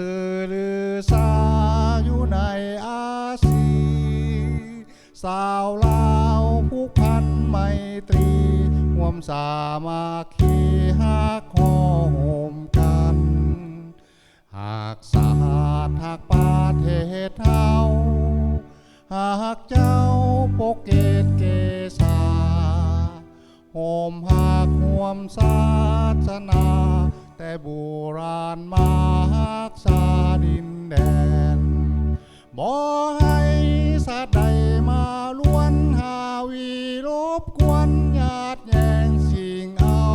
สื่อหรือสาอยู่ในอาซีสาวลาวผูกพันไมตรีร่วมสามัคคีฮักหอโหมกันหากสาดหากประเทศเฮาหากเจ้าปกเกตเกษาโหมหักห่วมศาสนาแต่โบราณมาหักษาดินแดนบ่ให้สัตว์ใดมาล้วนหาวีรบกวนญาติแย่งสิ่งเอา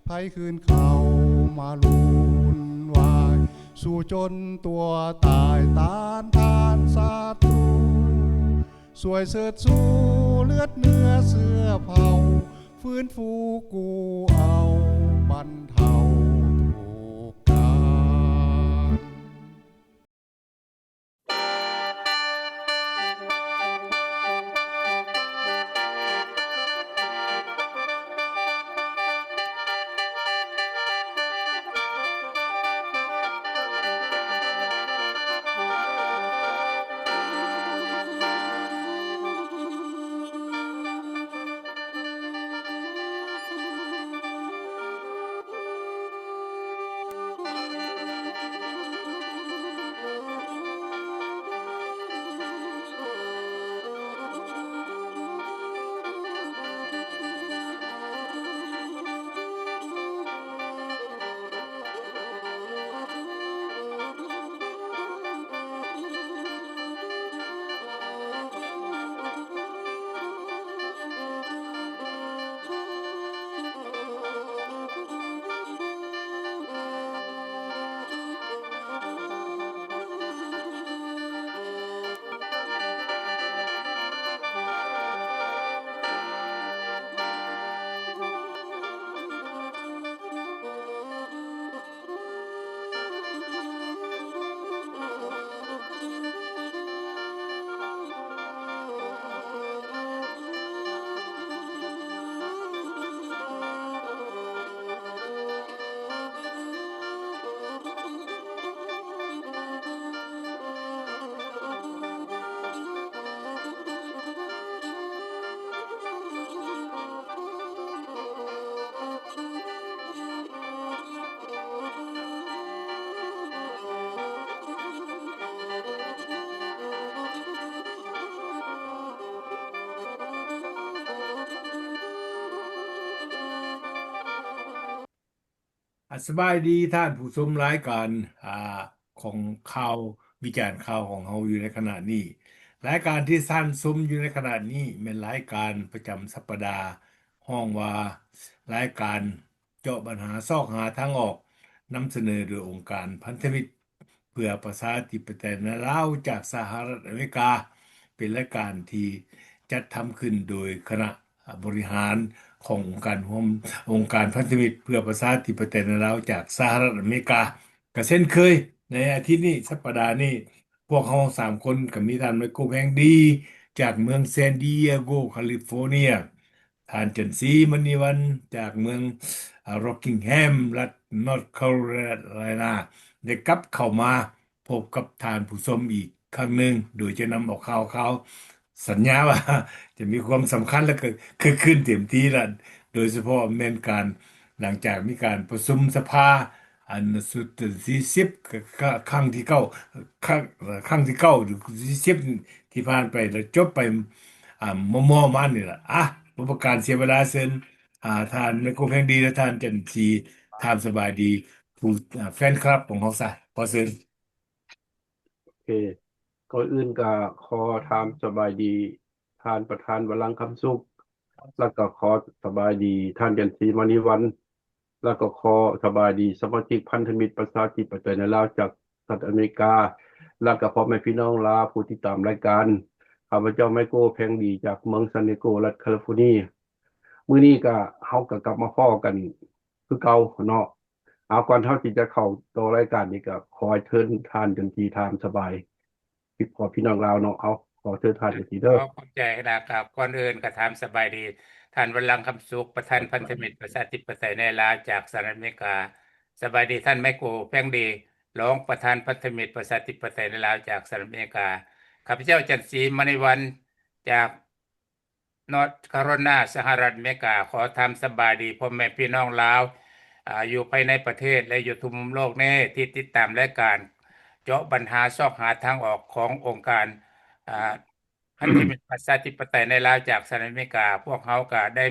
ไผคืนเขามาลุนวายสู่จนตัวตายตานทานศัตรูสวยเสดสู้เลือดเนื้อเสื้อเผาฟื้นฟูกูเอาบรรเทาทุกข์การ สบายดีท่านผู้ชมรายการของข่าววิจารณ์ข่าวของเราอยู่ในขณะนี้รายการที่ท่านชมอยู่ในขณะนี้เป็นรายการประจำสัปดาห์ห้องว่ารายการเจาะปัญหาซอกหาทางออกนำเสนอโดยองค์การพันธมิตรเพื่อประชาธิปไตยในลาวจากสหรัฐอเมริกาเป็นรายการที่จัดทำขึ้นโดยคณะบริหารขององค์การพันธมิตรเพื่อประชาธิปไตยในลาวจากสหรัฐอเมริกาก็เช่นเคยในอาทิตย์นี้สัปดาห์นี้พวกเขา3 คนก็มีท่านไมโครแพงดีจากเมืองแซนดิเอโกแคลิฟอร์เนียท่านจันทรีมณีวันจากเมืองร็อกกิงแฮมรัฐนอร์ทแคโรไลนาได้กลับเข้ามาพบกับท่านผู้ชมอีกครั้งหนึ่งโดยจะนำเอาข่าวสัญญาว่าจะมีความสำคัญและก็คือขึ้นเต็มที่ละโดยเฉพาะแม่นการหลังจากมีการประชุมสภาอันสุดที่10ครั้งที่9ครั้งที่9หรือที่10ที่ผ่านไปแล้วจบไปมอมานี่ล่ะบ่ประการเสียเวลาเซินท่านไมโครแพงดีและท่านจันทีท่านสบายดีผู้แฟนคลับของเขาซะพอเซินโอเคก่อนอื่นก็ขอถามสบายดีท่านประธานวรังคำสุขแล้วก็ขอสบายดีท่านจันทรีมณีวันแล้วก็ขอสบายดีสมาชิกพันธมิตรประชาธิปไตยในลาวจากสหรัฐอเมริกาแล้วก็พ่อแม่พี่น้องลาวผู้ที่ตามรายการข้าพเจ้าไมโครแพงดีจากเมืองซานดิเอโกรัฐแคลิฟอร์เนียมื้อนี้ก็เฮาก็กลับมาพ้อกันคือเก่าเนาะเอาก่อนเฮาที่จะเข้าตัวรายการนี้ก็ขอให้เชิญท่านจันทรีถามสบายพี่น้องลาวเนาะเอาขอเชิญท่านจันทรีเด้อ ขอบใจนะครับก่อนอื่นก็ถามสบายดีท่านวรังค์คำสุขประธานพันธมิตรประชาธิปไตยในลาวจากสหรัฐอเมริกาสบายดีท่านไมโครแพงดี รองประธานพันธมิตรประชาธิปไตยในลาวจากสหรัฐอเมริกาข้าพเจ้าจันทร์ศรีมณีวันจากนอร์ทแคโรไลนาสหรัฐอเมริกาขอทำสบายดีพ่อแม่พี่น้องลาวอยู่ภายในประเทศและอยู่ทุกมุมโลกนี้ที่ติดตามรายการเจาะปัญหาซอกหาทางออกขององค์การอ่าพันธมิตรประชาธิปไตยในลาวจากสหรัฐอเมริกาพวกเขาก็ได้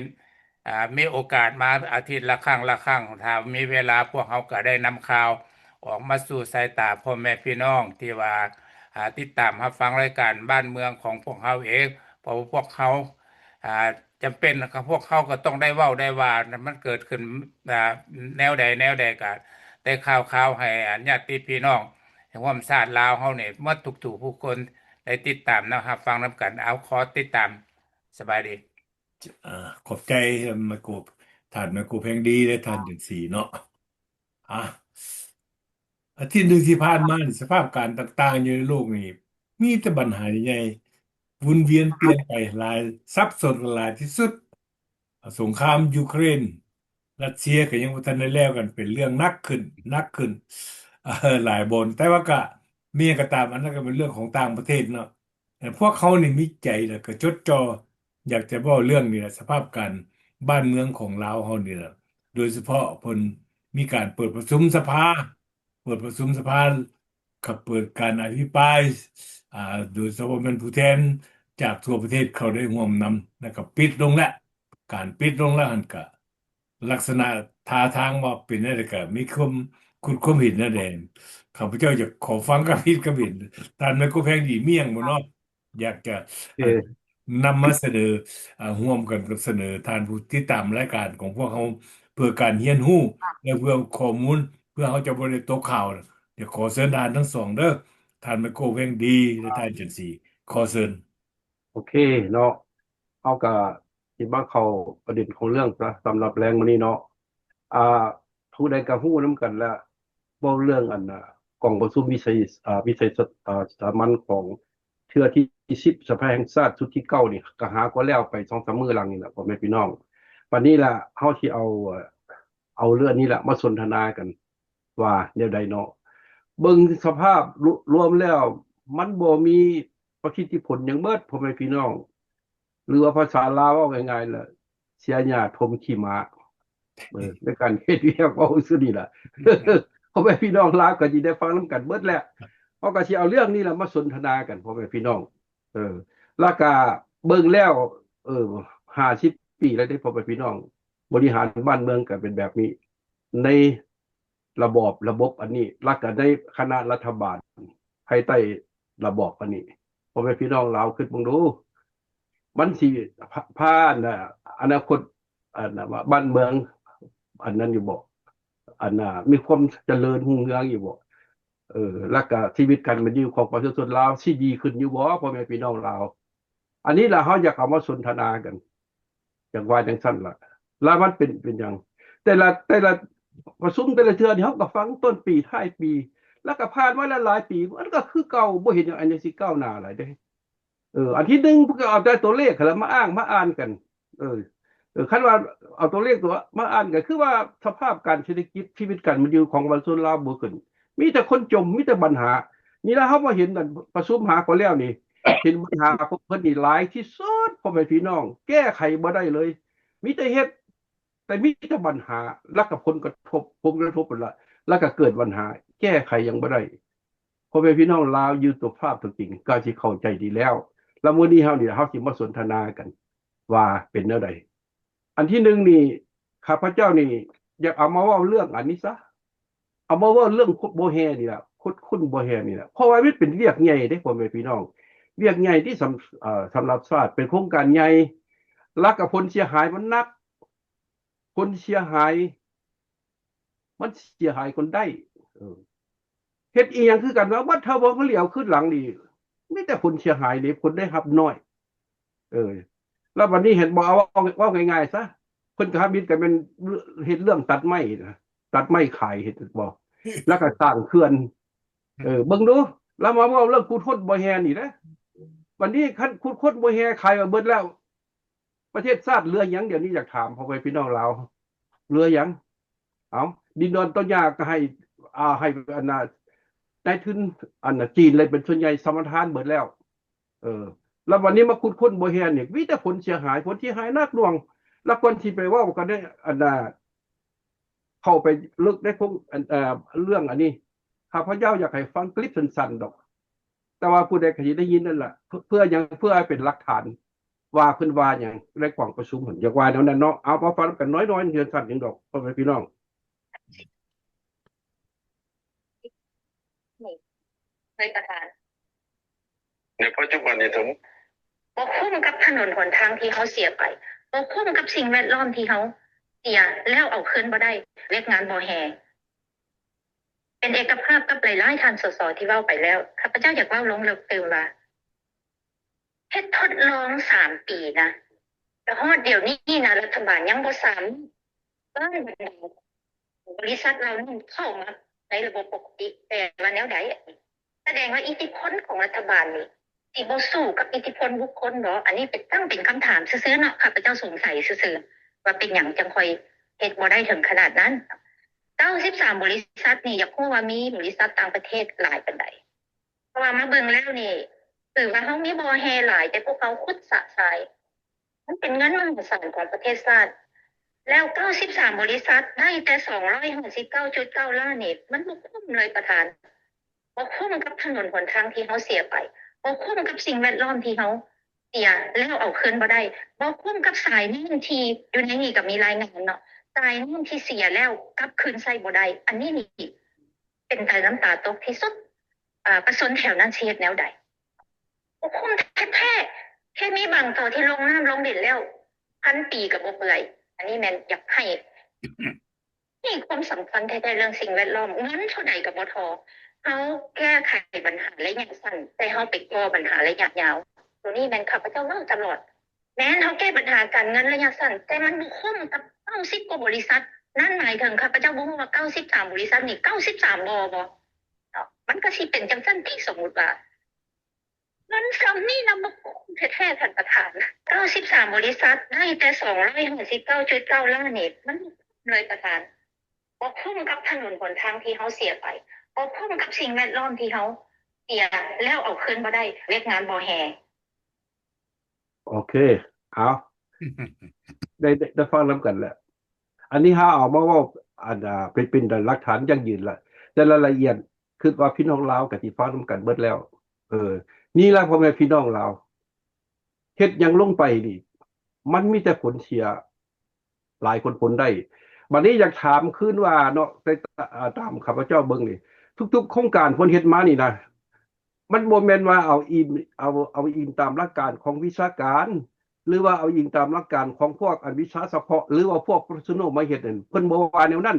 มีโอกาสมาอาทิตย์ละครั้งละครั้งถ้ามีเวลาพวกเขาก็ได้นำข่าวออกมาสู่สายตาพ่อแม่พี่น้องที่ว่าติดตามรับฟังรายการบ้านเมืองของพวกเขาเองเพราะว่าพวกเขาจำเป็นนะครับพวกเขาก็ต้องได้เว้าได้ว่ามันเกิดขึ้นแนวใดก็ได้ข่าวให้ญาติพี่น้องแห่งความชาติลาวเฮาเนี่ยหมดทุกๆผู้คนได้ติดตามนะครับฟังนํกันเอาขอติดตามสบายดี ขอบใจไมโครท่านไมโครเพลงดีและท่านจันทรีเนาะอ่ะอาทิตย์หนึ่งที่ผ่านมานี่สภาพการต่างๆอยู่ในโลกนี่มีแต่ปัญหาใหญ่ๆวนเวียนเปลี่ยนไปหลายซับซ้อนหลายที่สุดสงครามยูเครนรัสเซียก็ยังบ่ทันได้แล้วกันเป็นเรื่องหนักขึ้นหลายบนแต่ว่าก็มีหยังก็ตามอันนั้นก็เป็นเรื่องของต่างประเทศเนาะแต่พวกเขานี่มีใจแล้วก็จดจ่ออยากจะเว้าเรื่องนี่แหละสภาพการบ้านเมืองของลาวเฮานี่แหละโดยเฉพาะเพิ่นมีการเปิดประชุมสภากับเปิดการอภิปรายอ่าโดยสภาผู้แทนจากทั่วประเทศเขาได้ร่วมนำนะครับปิดลงแล้วการปิดลงแล้วหันก็ลักษณะท่าทางว่าเป็นอะไรก็มีความเห็นนั่นเองข้าพเจ้าอยากขอฟังความเห็นท่านนั้นก็แพงดีเมี่ยงบ่เนาะอยากจะโอเคนำมาเสนอร่วมกันกับเสนอทานผู้ที่ตามรายการของพวกเขาเพื่อการเรียนรู้และเพื่อข้อมูลเพื่อเขาจะบ่ได้ตกข่าว เดี๋ยวขอเชิญทานทั้งสองเด้อทานไมโครเพ่งดีและทานจันทรีขอเชิญโอเคเนาะเอาก็สิมาเข้าประเด็นของเรื่องซะสำหรับแรงมื้อนี้เนาะอ่าผู้ใดก็ฮู้นำกันแล้วเว้าเรื่องอันน่ะกองประชุมวิสัยสามัญของเทื่อที่10สภาแห่งชาติชุดที่9นี่ก็หาก็แล้วไป 2-3 มื้อหลังนี่แหละพ่อแม่พี่น้องวันนี้ล่ะเฮาสิเอาเรื่องนี้ล่ะมาสนทนากันว่าแนวใดเนาะเบิ่งสภาพรวมแล้วมันบ่มีประสิทธิผลหยังเบิดพ่อแม่พี่น้องหรือว่าภาษาลาวเว้าง่ายๆล่ะเสียหญ้าทมขี้หมาในการเฮ็ดเวียกเว้าซื่อนี่ล่ะ พ่อแม่พี่น้องลาวก็สิได้ฟังนำกันเบิดแหละเฮาก็สิเอาเรื่องนี้ล่ะมาสนทนากันพ่อแม่พี่น้องแล้วก็เบิ่งแล้ว50ปีแล้วได้พ่อแม่พี่น้องบริหารบ้านเมืองก็เป็นแบบนี้ในระบบอันนี้แล้วก็ในคณะรัฐบาลภายใต้ระบอบอันนี้พ่อแม่พี่น้องลาวคิดเบิ่งดูมันสิผ่านอนาคตอันน่ะว่าบ้านเมืองอันนั้นอยู่บ่อันน่ะมีความเจริญรุ่งเรืองอยู่บ่แล้วก็ชีวิตการเป็นอยู่ของประชาชนลาวสิดีขึ้นอยู่บ่พ่อแม่พี่น้องลาวอันนี้ล่ะเฮาอยากเอามาสนทนากันอย่างว่าจังซั่นล่ะแล้วมันเป็นหยังแต่ละประชุมแต่ละเทื่อนี่เฮาก็ฟังต้นปีท้ายปี แล้วก็ผ่านมาแล้วหลายปีมันก็คือเก่าบ่เห็นหยังอันยังสิก้าวหน้าหลายเด้อันที่หนึ่งเพิ่นก็เอาแต่ตัวเลขแล้วมาอ้างมาอ่านกันเออคันว่าเอาตัวเลขตัวมาอ่านก็คือว่าสภาพการเศรษฐกิจชีวิตการมันอยู่ของประชาชนลาวบ่ขึ้นมีแต่คนจมมีแต่ปัญหานี่ล่ะเฮามาเห็นนั่นประชุมหาก็แล้วนี่เห็นปัญหาของเพิ่นนี่หลายที่สุดพ่อแม่พี่น้องแก้ไขบ่ได้เลยมีแต่เฮ็ดแต่มีแต่ปัญหาแล้วก็ผลกระทบนั่นล่ะแล้วก็เกิดปัญหาแก้ไขยังบ่ได้พ่อแม่พี่น้องลาวอยู่ตัวภาพตัวจริงก็สิเข้าใจดีแล้วแล้วมื้อนี้เฮาสิมาสนทนากันว่าเป็นแนวใดอันที่หนึ่งนี่ข้าพเจ้านี่อยากเอามาเว้าเรื่องอันนี้ซะเอามาเว้าเรื่องคุดบ่แฮนี่ล่ะคุดบ่แฮนี่ล่ะเพราะว่ามันเป็นเวียกใหญ่เด้พ่อแม่พี่น้องเวียกใหญ่ที่สำหรับชาติเป็นโครงการใหญ่แล้วก็ผลเสียหายมันหนักผลเสียหายคนได้เฮ็ดอีหยังคือกันว่าบัดเทาบ่เหลียวขึ้นหลังนี่มีแต่ผลเสียหายนี่ผลได้รับน้อยแล้ววันนี้เห็นบ่เอาง่ายๆซะเพิ่นก็มิตรกันเป็นเฮ็ดเรื่องตัดไม้ตัดไม้ขายเฮ็ดบ่แล้วก็สร้างเขื่อนเบิ่งดูแล้วมาเว้าเรื่องขุดค้นบ่แฮนี่นะวันนี้คันขุดค้นบ่แฮขายมาเบิดแล้วประเทศชาติเหลือหยังเดี๋ยวนี้อยากถามพ่อแม่พี่น้องลาวเหลือหยังดินดอนต้นหญ้าก็ให้อันน่ะ นายทุนอันน่ะจีนเลยเป็นส่วนใหญ่สมทานเบิดแล้ว แล้ววันนี้มาขุดค้นบ่แฮนนี่มีแต่ผลเสียหายผลที่หายนักหน่วง แล้วคนที่ไปเว้ากันได้อันน่ะเข้าไปลึกได้คงเรื่องอันนี้ข้าพเจ้าอยากให้ฟังคลิปสั้นๆดอก แต่ว่าผู้ใดก็สิได้ยินนั่นล่ะเพื่อยังเพื่อให้เป็นหลักฐานว่าเพิ่นว่าหยังในกล่องประชุมหั่นอยากว่าแนวนั้นเนาะเอามาฟังกันน้อยๆเดือนสั้นจังดอกพ่อแม่พี่น้อง เคยประทาน ในปัจจุบันนี้ถึง บ่คุ้มกับถนนหนทางที่เขาเสียไปบ่คุ้มกับสิ่งแวดล้อมที่เขาเสียแล้วเอาคืนบ่ได้เรียกงานบ่แฮเป็นเอกภาพกับหลายๆท่านสสที่เว้าไปแล้วข้าพเจ้าอยากเว้าลงลึกเติมว่าเฮ็ดทดลอง3 ปีนะแต่ฮอดเดี๋ยวนี้นะรัฐบาลยังบ่สามารถบริษัทเรานี่เข้ามาในระบบปกติแต่ว่าแนวใดแสดงว่าอิทธิพลของรัฐบาลนี่สิบ่สู้กับอิทธิพลบุคคลบ่อันนี้เป็นคำถามซื่อๆเนาะข้าพเจ้าสงสัยซื่อๆว่าเป็นหยังจังค่อยเฮ็ดบ่ได้ถึงขนาดนั้น93บริษัทนี่อยากรู้ว่ามีบริษัทต่างประเทศหลายปานใดเพราะว่ามาเบิ่งแล้วนี่คือว่าเฮามีบ่อแฮหลายแต่พวกเขาขุดสระทรายมันเป็นเงินมหาศาลของประเทศชาติแล้ว93บริษัทได้แต่259.9 ล้านนี่มันบ่คุ้มเลยประธานบ่คุ้มกับถนนหนทางที่เขาเสียไปบ่คุ้มกับสิ่งแวดล้อมที่เขาเสียแล้วเอาคืนบ่ได้บ่คุ้มกับสายน้ำที่อยู่ในนี้ก็มีรายงานเนาะสายน้ำที่เสียแล้วกลับคืนใส่บ่ได้อันนี้นี่เป็นตาน้ำตาตกที่สุดประชาชนแถวนั้นสิเฮ็ดแนวใดบ่คุ้มแท้ๆแค่มีบางตัวที่ลงน้ำลงดินแล้ว1,000 ปีก็บ่เปื่อยอันนี้แม่นอยากให้ นี่ความสำคัญแท้ๆเรื่องสิ่งแวดล้อมเงินเท่าใดก็บ่พอเขาแก้ไขปัญหาระยะสั้นแต่เขาไปก่อปัญหาระยะยาวตัวนี้แม่นข้าพเจ้าเล่าตลอดแม้นเขาแก้ปัญหาการเงินระยะสั้นแต่มันบ่คุ้มกับ90กว่าบริษัทนั่นหมายถึงข้าพเจ้าบ่ฮู้ว่า93บริษัทนี่93บ่มันก็สิเป็นจังซั่นที่สมมุติว่าเงินซ้ำนี่นะบ่คุ้มแท้ๆท่านประธาน93บริษัทได้แต่259.9 ล้านนี่มันบ่คุ้มเลยประธานบ่คุ้มกับถนนหนทางที่เขาเสียไปบ่คุ้มกับสิ่งแวดล้อมที่เขาเสียแล้วเอาคืนบ่ได้เรียกงานบ่แฮ โอเค เอาได้ฟังนำกันแหละ อันนี้เอามาเว้าอันเป็นหลักฐานยั่งยืนละแต่รายละเอียดคือว่าพี่น้องลาวก็สิฟังนำกันเบิดแล้ว นี่ล่ะพ่อแม่พี่น้องลาวเฮ็ดหยังลงไปนี่มันมีแต่ผลเสียหลายคนผลได้บัดนี้อยากถามคืนว่าเนาะตามข้าพเจ้าเบิ่งนี่ทุกๆโครงการเพิ่นเฮ็ดมานี่นะมันบ่แม่นว่าเอาอิงตามหลักการของวิชาการ หรือว่าเอาอิงตามหลักการของพวกวิชาเฉพาะหรือว่าพวก professional มาเฮ็ดนั่นเพิ่นบ่ว่าแนวนั้น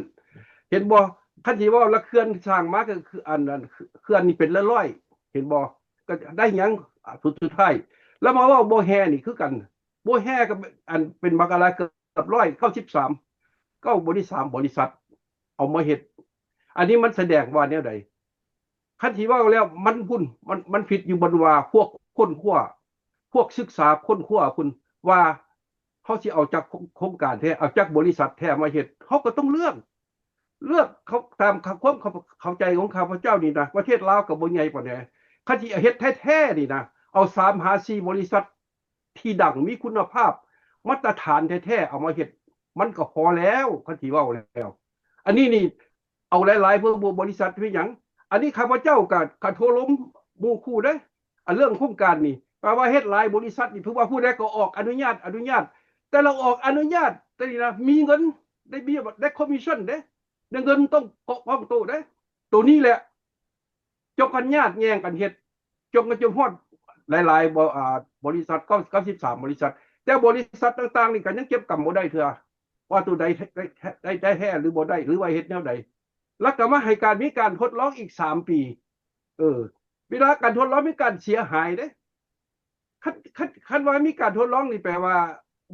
เห็นบ่คันสิว่าละเขื่อนสร้างมาก็คืออันนั้นเขื่อนนี่เป็นร้อยๆเห็นบ่ก็ได้หยังสุดท้ายแล้วมาว่าบ่แฮนี่คือกันบ่แฮก็อันเป็นบักอะไรเกือบ193 บริษัทเอามาเฮ็ดอันนี้มันแสดงว่าแนวใดคันที่ว่าแล้วมันผิดอยู่บนว่าพวกค้นคว้าพวกศึกษาค้นคว้าคุณว่าเขาสิเอาจากโครงการแท้เอาจากบริษัทแท้มาเฮ็ดเขาก็ต้องเลือกเขาตามความเข้าใจของข้าพเจ้านี่นะประเทศลาวก็บ่ใหญ่ปานใดคันสิเฮ็ดแท้ๆนี่นะเอา3หา4บริษัทที่ดังมีคุณภาพมาตรฐานแท้ๆเอามาเฮ็ดมันก็พอแล้วคันสิเว้าแล้ว อันนี้นี่เอาหลายๆเพื่อบริษัทเป็นหยังอันนี้ข้าพเจ้าก็โทรล้มหมู่คู่เด้อเรื่องโครงการนี่แปลว่าเฮ็ดหลายบริษัทนี่ถือว่าผู้ใดก็ออกอนุญาตแต่เราออกอนุญาตแต่นี่นะมีเงินได้เบี้ยได้คอมมิชชั่นเด้เงินต้องป้องตัวเด้ตัวนี้แหละจกกันญาติแย่งกันเฮ็ดจกกันจนฮอดหลายๆบริษัท93บริษัทแต่บริษัทต่างๆนี่ก็ยังเก็บกำบ่ได้เถื่อว่าตัวใดได้แท้หรือบ่ได้หรือว่าเฮ็ดแนวใดแล้วก็มาให้การมีการทดลองอีก3 ปีเวลาการทดลองมีการเสียหายเด้คันว่ามีการทดลองนี่แปลว่า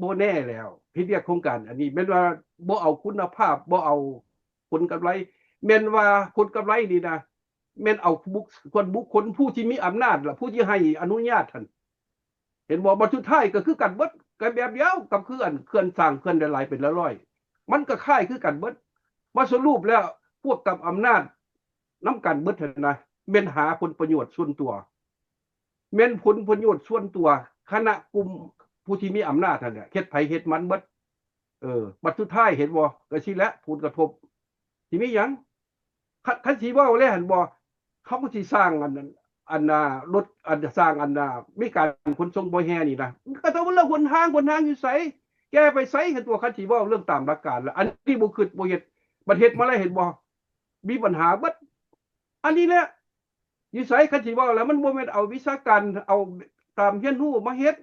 บ่แน่แล้วเฮ็ดเรียกโครงการอันนี้แม่นว่าบ่เอาคุณภาพบ่เอาผลกำไรแม่นว่าผลกำไรนี่นะแม่นเอาบุคคลผู้ที่มีอำนาจล่ะผู้ที่ให้อนุญาตท่านเห็นบ่บัดสุดท้ายก็คือกันเบิดก็แบบเดียวกับเขื่อนสร้างเขื่อนหลายๆเป็นร้อยมันก็คล้ายคือกันเบิดมาสรุปแล้วพวกกับอำนาจนำกันเบิดเท่านั้นนะ แม่นหาผลประโยชน์ส่วนตัวแม่นผลประโยชน์ส่วนตัวคณะกลุ่มผู้ที่มีอำนาจนั่นแหละเฮ็ดไผเฮ็ดมันเบิดบัดสุดท้ายเห็นบ่ก็สิแหละผลกระทบสิมีหยังคันสิเว้าแล้วหั่นบ่เขาก็สิสร้างอันนั้นอันน่ะรถอันสร้างอันน่ะมีการขนส่งบ่แฮ่นี่นะก็ต้องเรื่องหนทางอยู่ไสแก้ไปไสเห็นตัวคันสิเว้าเรื่องตามหลักการแล้วอันนี้บ่คิดบ่เฮ็ดประเทศมาแล้วเห็นบ่มีปัญหาเบิดอันนี้แหละอยู่ไสคันสิเว้าแล้วมันบ่แม่นเอาวิชาการเอาตามเรียนรู้มาเฮ็ด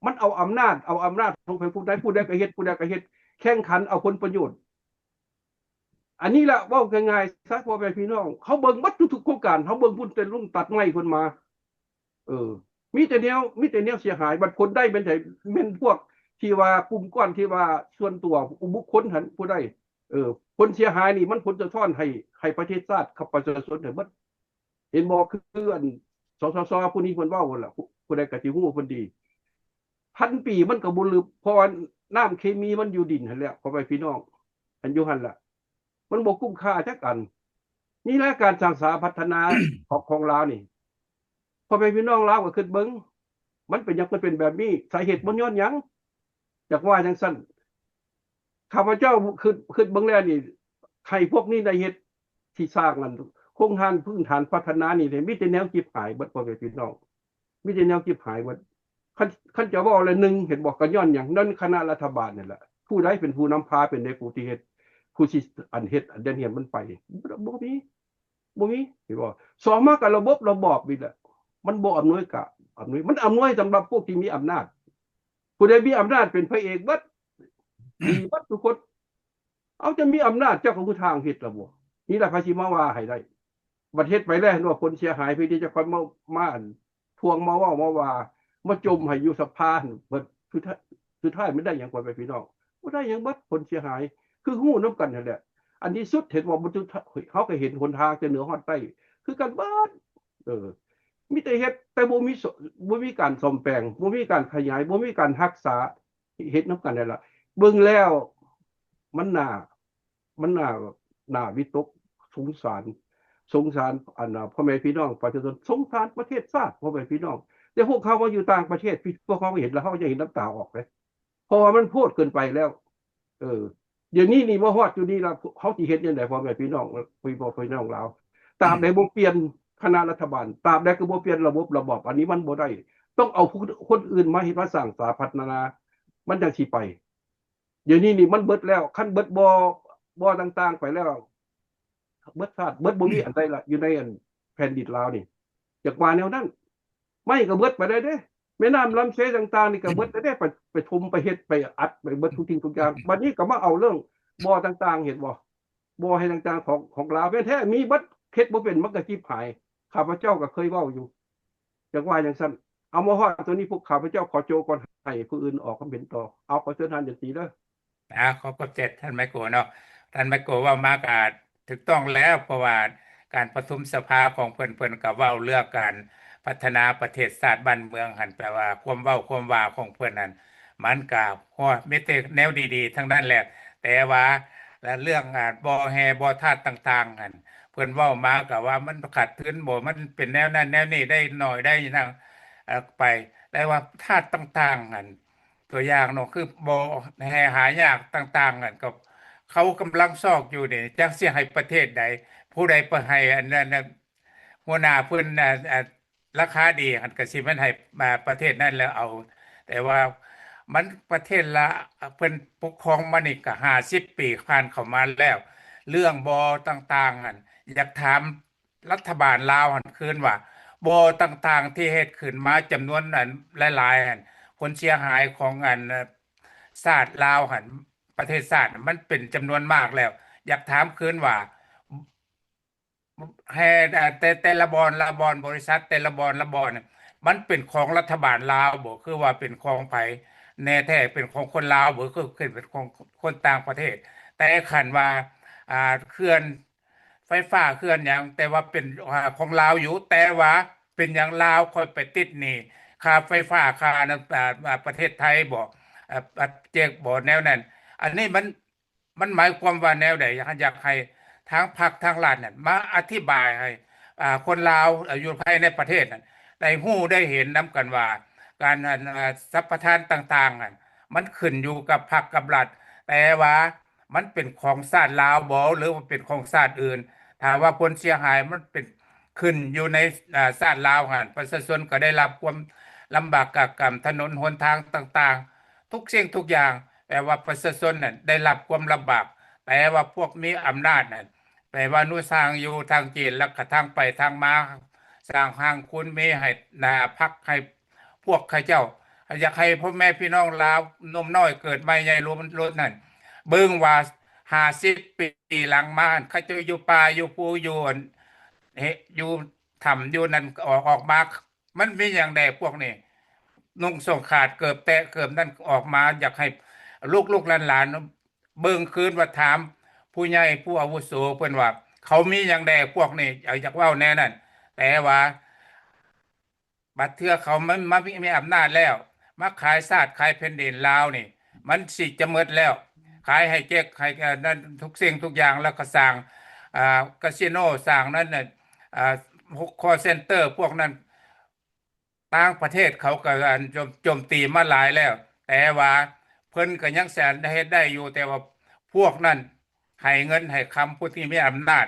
มันเอาอำนาจของผู้ใดก็เฮ็ดผู้ใดก็เฮ็ดแข่งขันเอาผลประโยชน์อันนี้แหละเว้าง่ายๆซะพ่อแม่พี่น้องเขาเบิ่งบัดทุกๆโครงการเขาเบิ่งพุ่นเป็นลุงตัดไม้เพิ่นมามีแต่แนวเสียหายบัดคนได้เป็นไผแม่นพวกที่ว่ากลุ่มก้อนที่ว่าส่วนตัวบุคคลหันผู้ใดคนเสียหายนี่มันผลสะท้อนให้ประเทศชาติกับประชาชนได้เบิดเห็นบ่คืออันสสสผู้นี้เพิ่นเว้าพุ่นล่ะผู้ใดก็สิฮู้เพิ่นดีพันปีมันก็บ่ลืมเพราะว่าน้ำเคมีมันอยู่ดินหั่นแหละพ่อแม่พี่น้องอันอยู่หั่นล่ะมันบ่คุ้มค่าจักอันนี่แหละการสร้างสาพัฒนา ของลาวนี่พ่อแม่พี่น้องลาวก็คิดเบิ่งมันเป็นหยังมันเป็นแบบนี้สาเหตุมันย้อนหยังจักว่าจังซั่นข้าพเจ้าคิดเบิ่งแล้วนี่ให้พวกนี้ได้เฮ็ดที่สร้างอันโครงการพื้นฐานพัฒนานี่มีแต่แนวจิบหายเบิดพ่อแม่พี่น้องมีแต่แนวจิบหายเบิดคันจะเว้าละนึงเห็นบอกก็ย้อนหยังนั่นคณะรัฐบาลนี่แหละผู้ใดเป็นผู้นำพาเป็นในผู้ที่เฮ็ดผู้สิอันเฮ็ดอันเฮ็ดมันไปบ่มีเห็นบ่สองมากับระบนี่แหละมันบ่อำนวยมันอำนวยสำหรับพวกที่มีอำนาจผู้ใดมีอำนาจเป็นพระเอกเบิดดีเบิดทุกคนเอาจะมีอำนาจเจ้าของทางเฮ็ดล่ะบ่นี่ล่ะพระสิมาว่าให้ได้ประเทศไปแล้วเห็นว่าคนเสียหายพี่ที่จะค่อยมาทวงมาเว้ามาว่ามาจมให้อยู่สภาเบิดสุดท้ายไม่ได้หยังกว่าไปพี่น้องบ่ได้หยังเบิดคนเสียหายคือฮู้นำกันนั่นแหละอันที่สุดเห็นว่ามันเขาก็เห็นหนทางจะเหนือฮอดใต้คือกันเบิดมีแต่เฮ็ดแต่บ่มีการซ่อมแปลงบ่มีการขยายบ่มีการรักษาเฮ็ดนำกันนั่นล่ะเบิ่งแล้วมันน่าวิตกสงสารอันพ่อแม่พี่น้องประชาชนสงสารประเทศชาติพ่อแม่พี่น้องแต่พวกเขาว่าอยู่ต่างประเทศพวกเขาเห็นแล้วเขาจะเห็นน้ำตาออกเลยเพราะว่ามันพูดเกินไปแล้วเดี๋ยวนี้นี่มาฮอดอยู่นี่ล่ะเขาสิเฮ็ดจังได๋พ่อแม่พี่น้องพี่น้องลาวตราบใดบ่เปลี่ยนคณะรัฐบาลตราบใดก็บ่เปลี่ยนระบบอันนี้มันบ่ได้ต้องเอาคนอื่นมาเฮ็ดมาสร้างสาพัฒนามันจังสิไปเดี๋ยวนี้นี่มันเบิดแล้วคันเบิดบ่ต่างๆไปแล้วเบิดชาติเบิดบ่มีอันใดล่ะอยู่ในอันแผ่นดินลาวนี่จักว่าแนวนั้นไม่ก็เบิดไปได้เด้แม่น้ำลำเสต่างๆนี่ก็เบิดได้ไปทมไปเฮ็ดไปอัดไปเบิดทุกสิ่งทุกอย่างบัดนี้ก็มาเอาเรื่องบ่ต่างๆเห็นบ่ให้ต่างๆของลาวแท้มีบัดเฮ็ดบ่เป็นมันก็จิบหายข้าพเจ้าก็เคยเว้าอยู่จักว่าจังซั่นเอามาฮอดตัวนี้พวกข้าพเจ้าขอโจก่อนให้ผู้อื่นออกความเห็นต่อเอาขอเชิญท่านจังซี่เด้อขอบคุณท่านไมโกเนาะท่านไมโกว่ามากถูกต้องแล้วเพราะว่าการประชุมสภาของเพิ่นก็เว้าเรื่องการพัฒนาประเทศชาติบ้านเมืองหั่นแปลว่าความเว้าความว่าของเพิ่นนั้นมันก็มีแต่แนวดีๆทั้งนั้นแหละแต่ว่าเรื่องบ่แห่บ่ทาสต่างๆหั่นเพิ่นเว้ามาก็ว่ามันขัดขืนบ่มันเป็นแนวนั้นแนวนี้ได้หน่อยได้นั่งไปได้ว่าทาสต่างๆหั่นตัวอย่างเนาะคือบ่แห่หายากต่างๆหั่นก็เขากำลังซอกอยู่นี่จักสิให้ประเทศใดผู้ใดไปให้อันนั้นหัวหน้าเพิ่นราคาดีหั่นก็สิมันให้มาประเทศนั้นแล้วเอา แต่ว่ามันประเทศละเพิ่นปกครองมานี่ก็50 ปีผ่านเข้ามาแล้ว เรื่องบ่ต่างๆหั่นอยากถามรัฐบาลลาวหั่นคืนว่าบ่ต่างๆที่เฮ็ดขึ้นมาจำนวนอันหลายๆหั่นผลเสียหายของอันชาติลาวหั่นประเทศชาติมันเป็นจำนวนมากแล้ว อยากถามคืนว่าให้แต่ละบอนบริษัทแต่ละบอนมันเป็นของรัฐบาลลาวบ่คือว่าเป็นของไผแน่แท้เป็นของคนลาวบ่คือเป็นของคนต่างประเทศ แต่คันว่าเคลื่อนไฟฟ้าเคลื่อนหยังแต่ว่าเป็นของลาวอยู่แต่ว่าเป็นหยังลาวค่อยไปติดหนี้ค่าไฟฟ้าค่านั้นประเทศไทยบ่แจกบ่แนวนั้นอันนี้มันหมายความว่าแนวใดอยากให้ทางพรรคทางรัฐนั่นมาอธิบายให้ คนลาวอยู่ภายในประเทศนั่นได้ฮู้ได้เห็นนํกันว่าการสัมปทานต่างๆนั่นมันขึ้นอยู่กับพรรคกับรัฐแต่ว่ามันเป็นของชาติลาวบ่หรือว่าเป็นของชาติอื่นถ้าว่าผลเสียหายมันเป็นขึ้นอยู่ในชาติลาวหั่นประชาชนก็ได้รับความลำบากกากกำถนนหนทางต่างๆทุกสิ่งทุกอย่างแต่ว่าประชาชนน่ะได้รับความลำบากแต่ว่าพวกมีอำนาจน่ะแปลว่านูสร้างอยู่ทางจีนแล้วก็ทางไปทางมาสร้างห้างคุณมีให้พักให้พวกข้าเจ้าอยากให้พ่อแม่พี่น้องลาวนมน้อยเกิดใหม่ใหญ่รวมรถนั่นเบิ่งว่า50 ปีหลังมาเขาเจะอยู่ป่าอยู่ภูอยู่อั่นอยู่ถ้ำอยู่นั่นออกมามันมีอย่างใดพวกนี้นุ่งส่งขาดเกือบแตะเกือบนั่นออกมาอยากให้ลูกหลานๆเบิ่งคืนว่าถามผู้ใหญ่ผู้อาวุโสเพิ่นว่าเขามีอย่างใดพวกนี้อยากเว้าแน่นั่นแต่ว่าบัดเทื่อเขามันมามีอำนาจแล้วมาขายชาติขายแผ่นดินลาวนี่มันสิจะหมดแล้วขายให้แจกให้นั่นทุกสิ่งทุกอย่างแล้วก็สร้างคาสิโนสร้างนั่นน่ะคอลเซ็นเตอร์พวกนั้นต่างประเทศเขาก็โจมตีมาหลายแล้วแต่ว่าเพิ่นก็ยังแสนเฮ็ดได้อยู่แต่ว่าพวกนั้นให้เงินให้คำผู้ที่มีอำนาจ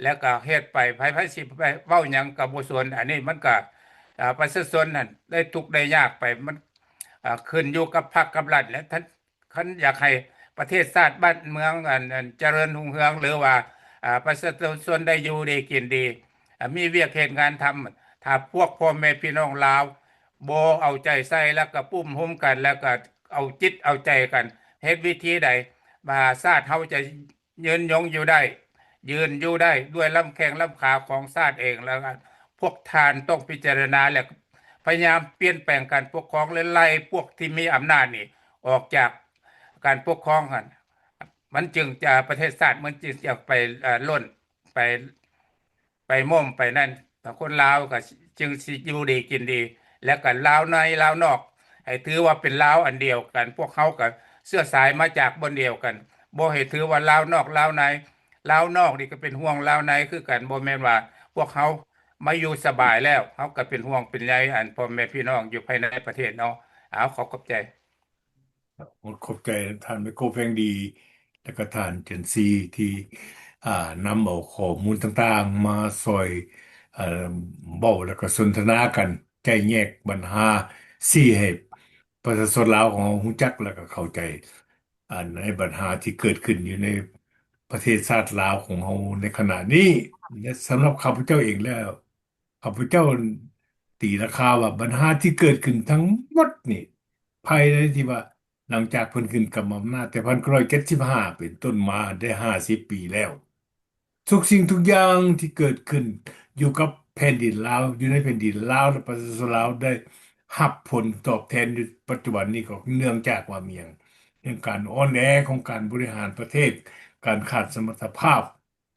แล้วก็เฮ็ดไปไผสิไปเว้าหยังก็บ่สนอันนี้มันก็ประชาชนนั่นได้ทุกข์ได้ยากไปมันขึ้นอยู่กับพรรคกับรัฐและท่านคันอยากให้ประเทศชาติบ้านเมืองเจริญรุ่งเรืองหรือว่าประชาชนได้อยู่ดีกินดีมีเวียกเหตุงานทำถ้าพวกพ่อแม่พี่น้องลาวบ่เอาใจใส่แล้วก็ปุ้มหุ้มกันแล้วก็เอาจิตเอาใจกันเฮ็ดวิธีใดชาติเฮาจะยืนยงอยู่ได้ยืนอยู่ได้ด้วยลำแข้งลำขาของชาติเองแล้วกันพวกทานต้องพิจารณาแล้วพยายามเปลี่ยนแปลงการปกครองและไล่พวกที่มีอำนาจนี่ออกจากการปกครองกันมันจึงจะประเทศชาติมันจึงจะไปล้นไปม่มไปนั่นแต่คนลาวก็จึงสิอยู่ดีกินดีแล้วก็ลาวในลาวนอกให้ถือว่าเป็นลาวอันเดียวกันพวกเขาก็เสื้อสายมาจากบนเดียวกันบ่ให้ถือว่าลาวนอกลาวในลาวนอกนี่ก็เป็นห่วงลาวในคือกันบ่แม่นว่าพวกเขามาอยู่สบายแล้วเขาก็เป็นห่วงเป็นใยอันพ่อแม่พี่น้องอยู่ภายในประเทศเนาะเอาขอขอบใจขอบใจท่านไมโครแพงดี แล้วก็ท่านเจนซีที่อ่านำเอาข้อมูลต่างๆมาซอยอ่าเบ้าแล้วก็สนทนากันแก้แยกปัญหาสี่ให้ประชาชนลาวของเรารู้จักแล้วก็เข้าใจในปัญหาที่เกิดขึ้นอยู่ในประเทศชาติลาวของเราในขณะนี้และสำหรับข้าพเจ้าเองแล้วข้าพเจ้าตีราคาว่าปัญหาที่เกิดขึ้นทั้งหมดนี่ภายในที่ว่า หลังจากเพิ่นขึ้นกับอำนาจแต่1975เป็นต้นมาได้50 ปีแล้วทุกสิ่งทุกอย่างที่เกิดขึ้นอยู่กับแผ่นดินลาวอยู่ในแผ่นดินลาวและประชาชนลาวได้รับผลตอบแทนอยู่ปัจจุบันนี้ก็เนื่องจากว่ามีหยังเรื่องการอ่อนแอของการบริหารประเทศการขาดสมรรถภาพ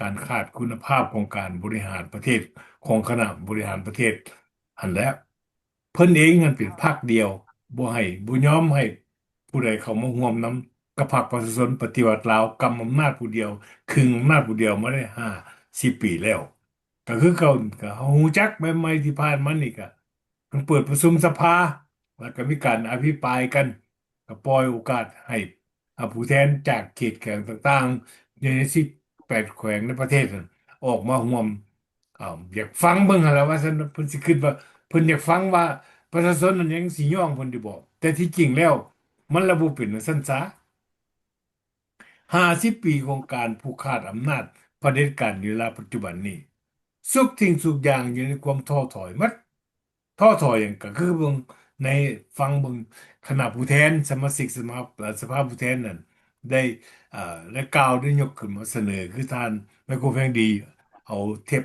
การขาดคุณภาพของการบริหารประเทศของคณะบริหารประเทศหันแหล้วเพิ่นเองมันเป็นพรรคเดียวบ่ยอมให้ ผู้ใดเข้ามาร่วมนำกับพรรคประชาชนปฏิวัติลาวกำอำนาจผู้เดียวครึ่งอำนาจผู้เดียวมาได้50 ปีแล้วก็คือเขาก็เฮารู้จักใหม่ๆที่ผ่านมานี่ก็เพิ่งเปิดประชุมสภาแล้วก็มีการอภิปรายกันก็ปล่อยโอกาสให้ผู้แทนจากเขตแขวงต่างๆใน18แขวงในประเทศนั่นออกมาร่วมอยากฟังเบิ่งหั่นล่ะว่าซั่นเพิ่นสิคิดว่าเพิ่นอยากฟังว่าประชาชนนั้นยังสิยอมเพิ่นอยู่บ่แต่ที่จริงแล้ว มันระบุเป็นสั้นซะ50 ปีของการผูกขาดอำนาจเผด็จการอยู่เวลาปัจจุบันนี้ทุกสิ่งทุกอย่างอยู่ในความท้อถอยหมัดท้อถอยอย่างก็คือเบิ่งในฟังเบิ่งคณะผู้แทนสมาชิกสภาผู้แทนนั่นได้ได้กล่าวได้ยกขึ้นมาเสนอคือท่านไมโครแพงดีเอาเทป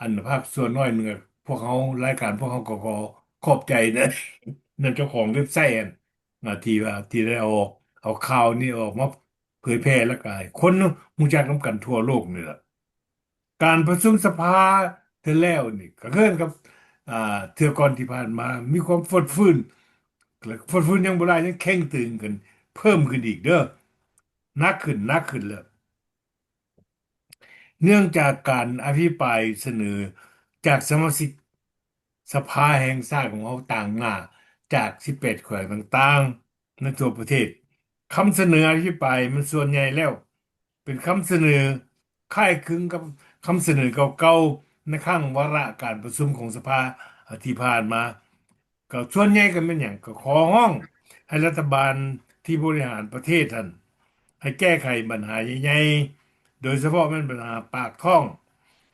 อันภาคส่วนน้อยหนึงอะพวกเขารายการพวกเขาก็ขอขอบใจนะนั่นเจ้าของเว็บไซต์อัน ที่ได้เอาข่าวนี่ออกมาเผยแพร่แล้วก็ให้คนรู้จักนํกันทั่วโลกนี่ล่ะการประชุมสภาเทื่อแล้วนี่ก็คือกับอ่าเทื่อก่อนที่ผ่านมามีความฟดฟื้นแล้วฟดฟื้นยังบ่ได้ยังแข็งตึงกันเพิ่มขึ้นอีกเด้อหนักขึ้นแล้วเนื่องจากการอภิปรายเสนอ จากสมาชิกสภาแห่งชาติของเราต่างหน้าจาก18แขวงต่างๆในทั่วประเทศคำเสนออภิปรายมันส่วนใหญ่แล้วเป็นคำเสนอคล้ายคลึงกับคำเสนอเก่าๆในครั้งวาระการประชุมของสภาที่ผ่านมาก็ส่วนใหญ่ก็เป็นอย่างก็ขอร้องให้รัฐบาลที่บริหารประเทศท่านให้แก้ไขปัญหาใหญ่ๆโดยเฉพาะเป็นปัญหาปากท้อง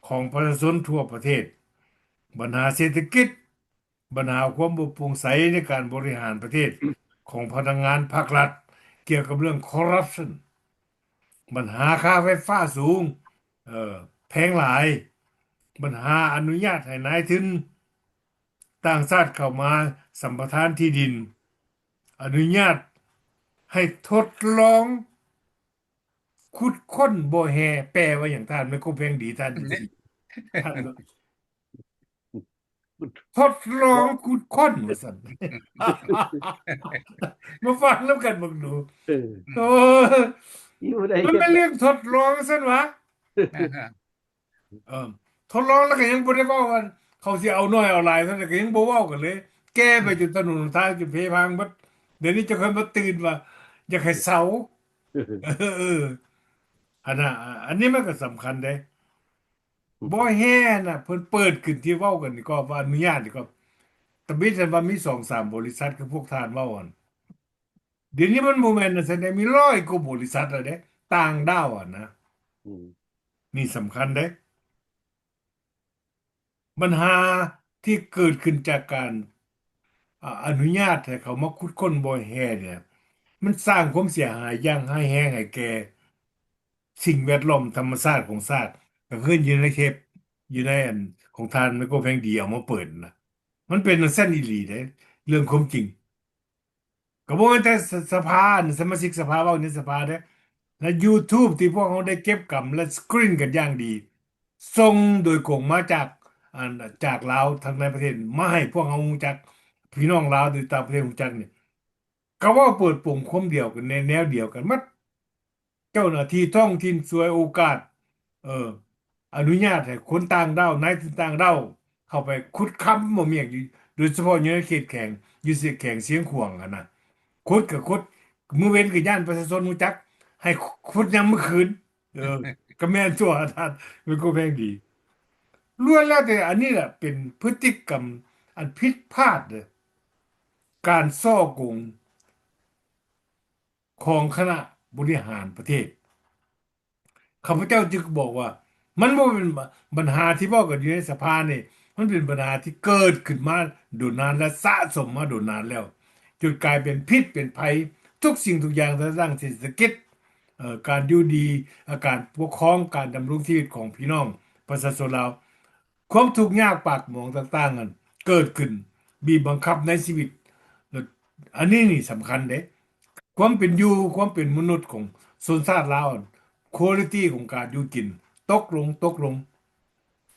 ของประชาชนทั่วประเทศ ปัญหาเศรษฐกิจปัญหาความบ่โปร่งใสในการบริหารประเทศของพนักงานภาครัฐเกี่ยวกับเรื่องคอร์รัปชันปัญหาค่าไฟฟ้าสูงแพงหลายปัญหาอนุญาตให้นายทุนต่างชาติเข้ามาสัมปทานที่ดินอนุญาตให้ทดลองขุดค้นบ่อแฮแปลว่าอย่างท่านไม่คงเพลงดีท่านจังซี่ท่านทดลองขุดค้นว่าซั่น มาฟังแล้วกันบักดู เออ โอ้ อยู่ได้ มัน เฮ็ด ไม่เรียกทดลองซั่นวะเออทดลองแล้วก็ยังบ่ได้เว้ากันเขาสิเอาน้อยเอาหลายซั่นก็ยังบ่เว้ากันเลย แก้ไปจนถนนหนทางจนเพพังเบิดเดี๋ยวนี้จะค่อยมาตื่นว่าอยากให้เสาเอออันน่ะอันนี้มันก็สำคัญเด้บ่แฮ่น่ะเพิ่นเปิดขึ้นที่เว้ากันนี่ก็ว่าอนุญาตนี่ก็แต่มีแต่ว่ามี2-3บริษัทคือพวกทานเว้ากัน เดี๋ยวนี้มันโมเมนต์นะแสดงมีร้อยกว่าบริษัทแล้วเด้ต่างด้าวอ่ะนะอืมนี่สำคัญเด้ปัญหาที่เกิดขึ้นจากการอนุญาตให้เขามาขุดค้นบ่อยแฮเนี่ยมันสร้างความเสียหายอย่างร้ายแรงให้แก่สิ่งแวดล้อมธรรมชาติของชาติก็คืออยู่ในเทปอยู่ในอันของทานไมโครแพงดีเอามาเปิดนะมันเป็นอันเส้นอีหลีเด้เรื่องความจริง ก็บ่แม่นแต่สภาสมาชิกสภาเว้าในสภาเด้อและ YouTube ที่พวกเขาได้เก็บกำและสกรีนกันอย่างดีส่งโดยกงมาจากอันจากลาวทางในประเทศมาให้พวกเขารู้จักพี่น้องลาวหรือต่างประเทศรู้จักเนี่ยก็เว้าเปิดโปงความเดียวกันในแนวเดียวกันหมดเจ้าหน้าที่ท้องถิ่นฉวยโอกาสเอออนุญาตให้คนต่างด้าวนายต่างด้าวเข้าไปขุดค้ำบ่เมียกอยู่โดยเฉพาะอยู่ในเขตแข่งอยู่เสียแข่งเสียงขวางอะนะ คุดกับคุดมือเว้นกับย่านประชาชนรู้จักให้คุดยามมื้อคืนเออก็แม่นตัวอาจารย์มันก็แพงดีล้วนแล้วแต่อันนี้แหละเป็นพฤติกรรมอันผิดพลาดเลยการซ่อโกงของคณะบริหารประเทศข้าพเจ้าจึงบอกว่ามันบ่เป็นปัญหาที่เว้ากันอยู่ในสภานี่มันเป็นปัญหาที่เกิดขึ้นมาโดนนานและสะสมมาโดนนานแล้วจนกลายเป็นพิษเป็นภัยทุกสิ่งทุกอย่างทั้งด้านเศรษฐกิจ การอยู่ดีอาการปกครองการดำรงชีวิตของพี่น้องประชาชนเราวความทุกข์ยากปากหมองต่างๆกันเกิดขึ้นบีบบังคับในชีวิตแล้วอันนี้นี่สำคัญเด้ความเป็นอยู่ความเป็นมนุษย์ของชนชาติลาวคุณภาพของการอยู่กินตกลง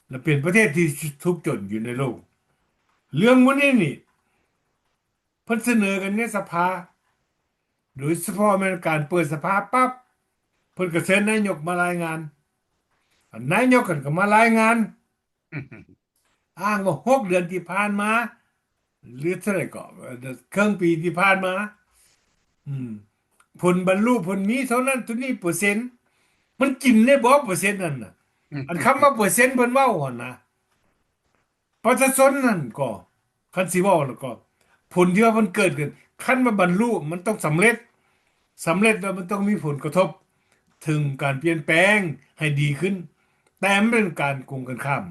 และเป็นประเทศที่ทุกข์จนอยู่ในโลกเรื่องวันนี้นี่เพิ่นเสนอกันในสภาโดยเฉพาะแม่นการเปิดสภาปั๊บเพิ่นก็เชิญนายกมารายงาน นายกกันก็มารายงานอ้างว่า6 เดือนที่ผ่านมาหรือเท่าไหร่ก็ครึ่งปีที่ผ่านมาอืมผลบรรลุผลมีเท่านั้นเท่านี้เปอร์เซ็นต์มันกินได้บ่เปอร์เซ็นต์นั่นน่ะอันคำว่าเปอร์เซ็นต์เพิ่นเว้าหั่นนะประชาชนนั่นก็คันสิเว้าแล้วก็ผลที่ว่ามันเกิดขึ้นคันมาบรรลุมันต้องสำเร็จแล้วมันต้องมีผลกระทบถึงการเปลี่ยนแปลงให้ดีขึ้นแต่มันเป็นการโกงกันข้าม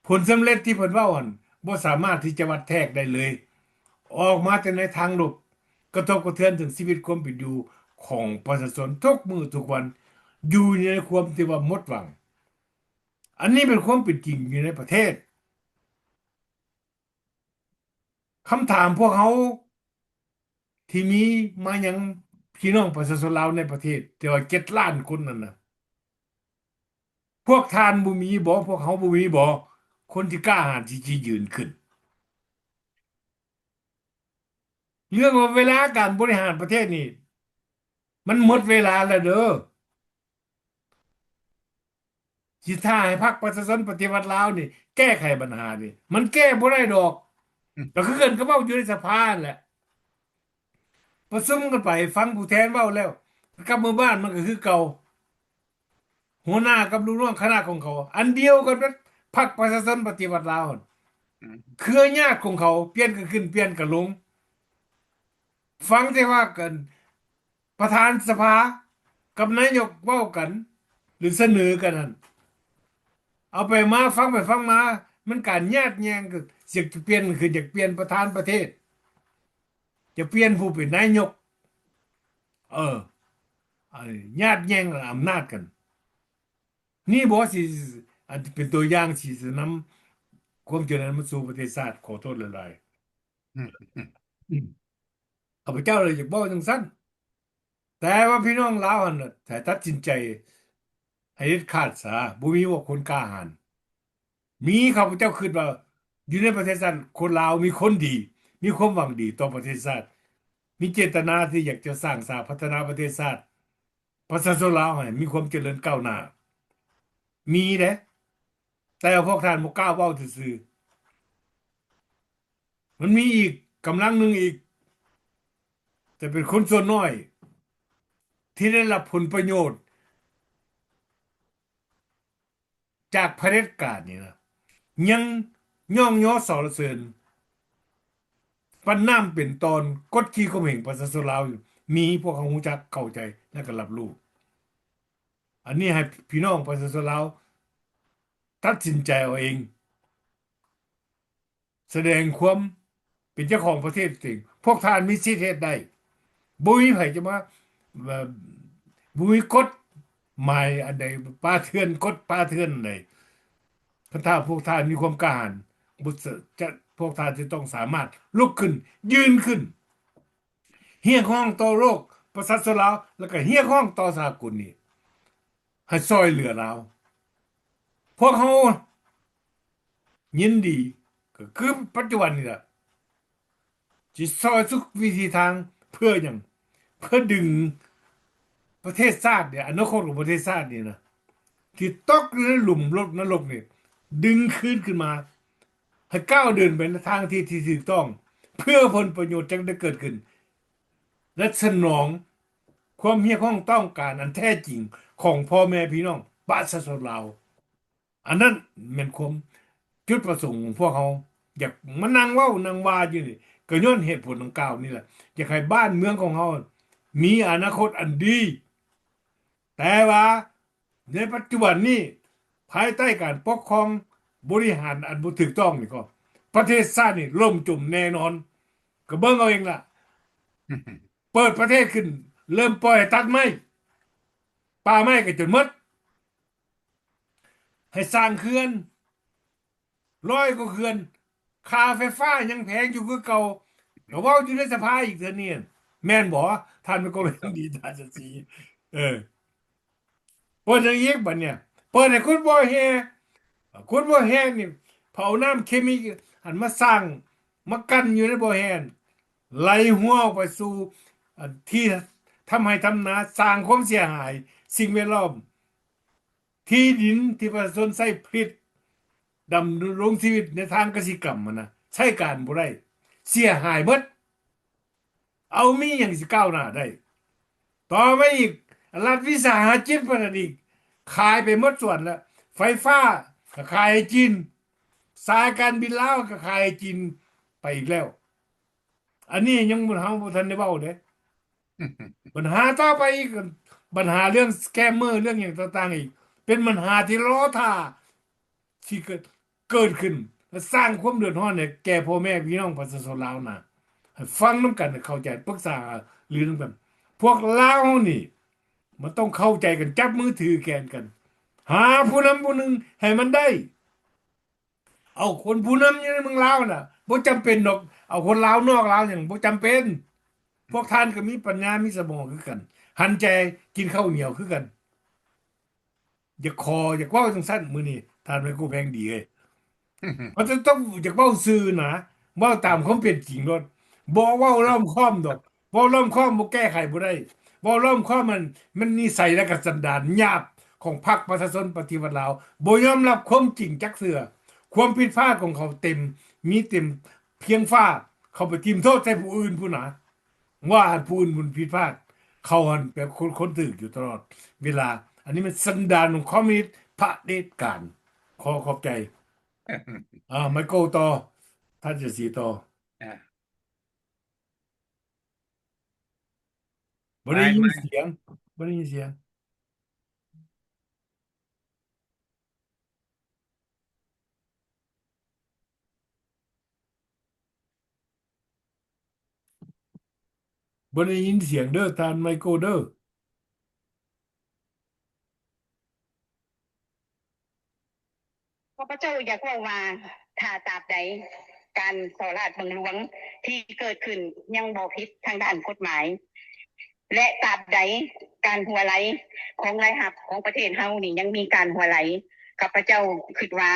ผลสำเร็จที่เพิ่นเว้าหั่นบ่สามารถที่จะวัดแทกได้เลย ออกมาแต่ในทางลบกระทบกระเทือนถึงชีวิตความเป็นอยู่ของประชาชนทุกมื้อทุกวันอยู่ในความที่ว่าหมดหวัง อันนี้เป็นความเป็นจริงอยู่ในประเทศคำถามพวกเขาที่มีมายังพี่น้องประชาชนลาวในประเทศแต่ว่า7 ล้านคนนั่นน่ะพวกทานบ่มีบ่พวกเขาบ่มีบ่คนที่กล้าหาญที่จะยืนขึ้น เรื่องว่าเวลาการบริหารประเทศนี่มันหมดเวลาแล้วเด้อ สิท่าให้พรรคประชาชนปฏิวัติลาวนี่แก้ไขปัญหานี่มันแก้บ่ได้ดอกก็คือกันก็เว้าอยู่ในสภานั่นแหละประชุมกันไปฟังผู้แทนเว้าแล้วกลับมาบ้านมันก็คือเก่าหัวหน้ากับลูกน้องคณะของเขาอันเดียวกันเป็นพรรคประชาชนปฏิวัติลาวเครือญาติของเขาเปลี่ยนกันขึ้นเปลี่ยนกันลงฟังแต่ว่ากันประธานสภากับนายกเว้ากันหรือเสนอกันนั่นเอาไปมาฟังไปฟังมามันการแยกแยงก็เสียจะเปลี่ยนคืออยากเปลี่ยนประธานประเทศจะเปลี่ยนผู้เป็นนายกญาติแย่งอำนาจกันนี่บ่สิอันเป็นตัวอย่างสินำความเจริญมาสู่ประเทศชาติขอโทษหลายๆข้าพเจ้าเลยอยากบอกจังซั่นแต่ว่าพี่น้องลาวหั่นน่ะถ้าตัดสินใจให้เด็ดขาดซะบ่มีว่าคนกล้าหาญมีข้าพเจ้าคิดว่าอยู่ในประเทศชาติคนลาวมีคนดี มีความหวังดีต่อประเทศชาติมีเจตนาที่อยากจะสร้างสาพัฒนาประเทศชาติประชาชนลาวให้มีความเจริญก้าวหน้ามีเด้แต่พวกท่านบ่กล้าเว้าซื่อๆมันมีอีกกำลังหนึงอีกแต่เป็นคนส่วนน้อยที่ได้รับผลประโยชน์จากเผด็จการนี่นะยังย่องย้อสรรเสริญปันน้ำเป็นตอนกดขี่ข่มเหงประชาชนลาวอยู่มีพวกเขารู้จักเข้าใจและก็รับรู้อันนี้ให้พี่น้องประชาชนลาวตัดสินใจเอาเองแสดงความเป็นเจ้าของประเทศจริงพวกท่านมีสิทธิ์เฮ็ดได้บ่มีไผจะมาบ่มีกฎหมายอันใดป่าเถื่อนกฎป่าเถื่อนอันใดถ้าพวกท่านมีความกล้าหาญบุษจะพวกท่านจะต้องสามารถลุกขึ้นยืนขึ้นเรียกร้องต่อโลกประชาชนลาวแล้วก็เรียกร้องต่อสากลนี่ให้ช่วยเหลือเราพวกเขายินดีก็คือปัจจุบันนี่ล่ะสิซอยทุกวิธีทางเพื่อหยังเพื่อดึงประเทศชาติเนี่ยอนาคตของประเทศชาตินี่นะที่ตกอยู่ในหลุมนรกนี่ดึงคืนขึ้นมาให้ก้าวเดินไปในทางที่ถูกต้องเพื่อผลประโยชน์จะได้เกิดขึ้นและสนองความเรียกร้องต้องการอันแท้จริงของพ่อแม่พี่น้องประชาชนลาวอันนั้นแม่นความจุดประสงค์ของพวกเขาอยากมานั่งเว้านางว่าอยู่นี่ก็ย้อนเหตุผลดังกล่าวนี่แหละอยากให้บ้านเมืองของเขามีอนาคตอันดีแต่ว่าในปัจจุบันนี้ภายใต้การปกครองบริหารอันบ่ถูกต้องนี่ก็ประเทศชาตินี่ล่มจมแน่นอนก็เบิ่งเอาเองล่ะเปิดประเทศขึ้นเริ่มปล่อยให้ตัดไม้ป่าไม้ก็จนหมดให้สร้างเขื่อน100 กว่าเขื่อนค่าไฟฟ้ายังแพงอยู่คือเก่าก็เว้าอยู่ในสภาอีกเทื่อนี้แม่นบ่ท่านเป็นคนดีท่านจะสิเปิดอย่างอีกบัดเนี่ยเปิดให้คุณบ่แฮ่คุณบ่แฮ่นี่เผาน้ำเคมีหันมาสร้างมากั้นอยู่ในบ่อแฮ่ไหลหัวออกไปสู่ที่ทำให้ทำนาสร้างความเสียหายสิ่งแวดล้อมที่ดินที่ประชาชนใช้ผลิตดำรงชีวิตในทางเกษตรกรรมนะใช้การบ่ได้เสียหายหมดเอามีหยังสิก้าวหน้าได้ต่อไปอีกรัฐวิสาหกิจเพิ่นอีกขายไปหมดส่วนแล้วไฟฟ้าก็ขายให้จีนสายการบินลาวก็ขายให้จีนไปอีกแล้วอันนี้ยังบ่เฮาบ่ทันได้เว้าเด้ปัญหาต่อไปอีกปัญหาเรื่องสแกมเมอร์เรื่องหยังต่างๆอีกเป็นปัญหาที่รอท่าที่เกิดขึ้นและสร้างความเดือดร้อนให้แก่พ่อแม่พี่น้องประชาชนลาวนะให้ฟังนำกันให้เข้าใจปรึกษาหรือนํกันพวกลาวนี่มันต้องเข้าใจกันจับมือถือแขนกันหาผู้นำผู้หนึงให้มันได้เอาคนผู้นำอยู่ในเมืองลาวน่ะบ่จำเป็นดอกเอาคนลาวนอกลาวหยังบ่จำเป็นพวกท่านก็มีปัญญามีสมองคือกันหันใจกินข้าวเหนียวคือกันอย่าเว้าจังซั่นมื้อนี้ท่านไม่กูแพงดีเอ้ยมันจะต้องอยากเว้าซื่อนะเว้าตามความเป็นจริงโลดบ่เว้าล้อมค้อมดอกเว้าล้อมค้อมบ่แก้ไขบ่ได้เว้าล้อมค้อมมันนิสัยและก็สันดานหยาบ ของพรรคประชาชนปฏิวัติลาวบ่ยอมรับความจริงจักเทื่อความผิดพลาดของเขาเต็มมีเต็มเพียงฟ้าเขาไปทิ่มโทษใส่ผู้อื่นผู้น่ะว่าผู้อื่นมันผิดพลาดเขาหันเป็นคนถูกอยู่ตลอดเวลาอันนี้มันสันดานของคอมมิวนิสต์เผด็จการขอบใจไมเคิลต่อท่านจะสีต่อ อ่า บ่ได้ยิน ไม่ เสียงบ่ได้ยินเสียงบ่ได้ยินเสียงเด้อท่านไมเคิลเด้อ ข้าพเจ้าอยากเว่าว่าถ้าตราบใดการสอราชบังหลวงที่เกิดขึ้นยังบ่ผิดทางด้านกฎหมาย และตราบใดการหัวไหลของรายหับของประเทศเฮานี่ยังมีการหัวไหลข้าพเจ้าคิดว่า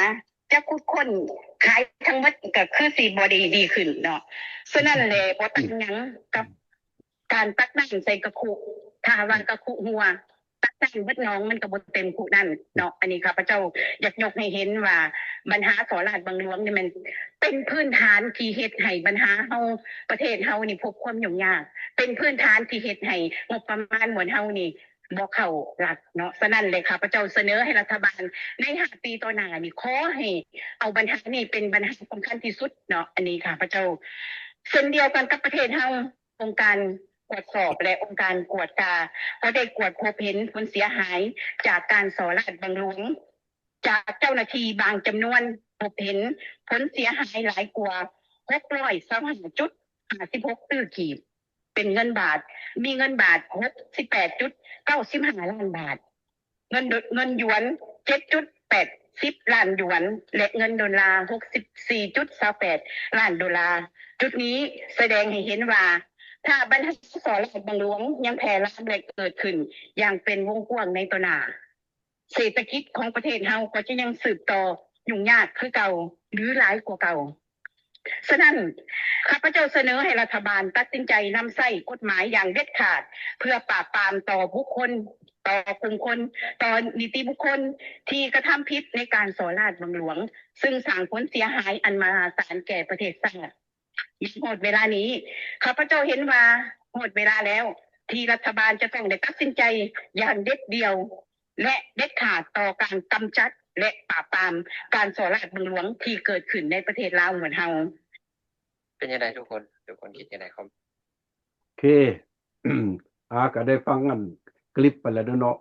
จะคุดคนขายทั้งหมดก็คือสิบ่ได้ดีขึ้นเนาะฉะนั้นแหละบ่ต่างหยังกับการตักน้ำใส่กระคุถ้าว่ากระคุหัว ตักน้ำเบิดน้องมันก็บ่เต็มคุนั่นเนาะอันนี้ข้าพเจ้าอยากยกให้เห็นว่าปัญหาสอราชบังหลวงนี่มันเป็นพื้นฐานที่เฮ็ดให้ปัญหาเฮาประเทศเฮานี่พบความยุ่งยากเป็นพื้นฐานที่เฮ็ดให้งบประมาณมวลเฮานี่บ่เข้าหลักเนาะฉะนั้นเลยข้าพเจ้าเสนอให้รัฐบาลใน5 ปีต่อหน้านี่ขอให้เอาปัญหานี้เป็นปัญหาสำคัญที่สุดเนาะอันนี้ข้าพเจ้าเช่นเดียวกันกับประเทศเฮาองค์การตรวจสอบและองค์การกวดกาก็ได้กวดพบเห็นผลเสียหายจากการสอราชบังหลวงจากเจ้าหน้าที่บางจำนวนพบเห็นผลเสียหายหลายกว่า625.56 ตื้อกีบเป็นเงินบาทมีเงินบาท 68.95 ล้านบาทเงินหยวน 7.80 ล้านหยวนและเงินดอลลาร์ 64.28 ล้านดอลลาร์จุดนี้แสดงให้เห็นว่าถ้าปัญหาสอราชบังหลวงยังแพร่ระบาดเกิดขึ้นอย่างเป็นวงกว้างในต่อหน้าเศรษฐกิจของประเทศเฮาก็จะยังสืบต่อยุ่งยากคือเก่าหรือหลายกว่าเก่าฉะนั้นข้าพเจ้าเสนอให้รัฐบาลตัดสินใจนำใช้กฎหมายอย่างเด็ดขาดเพื่อปราบปรามต่อบุคคลต่อกลุ่มคนต่อนิติบุคคลที่กระทำผิดในการสอราชบังหลวงซึ่งสร้างผลเสียหายอันมหาศาลแก่ประเทศชาติหมดเวลานี้ข้าพเจ้าเห็นว่าหมดเวลาแล้วที่รัฐบาลจะต้องได้ตัดสินใจอย่างเด็ดเดี่ยวและเด็ดขาดต่อการกำจัดและปราบปรามการสอราชบังหลวงที่เกิดขึ้นในประเทศลาวเหมือนเฮาเป็นยังไงทุกคนคิดยังไงครับ โอเค ก็ได้ฟังกันคลิปไปแล้วเนาะ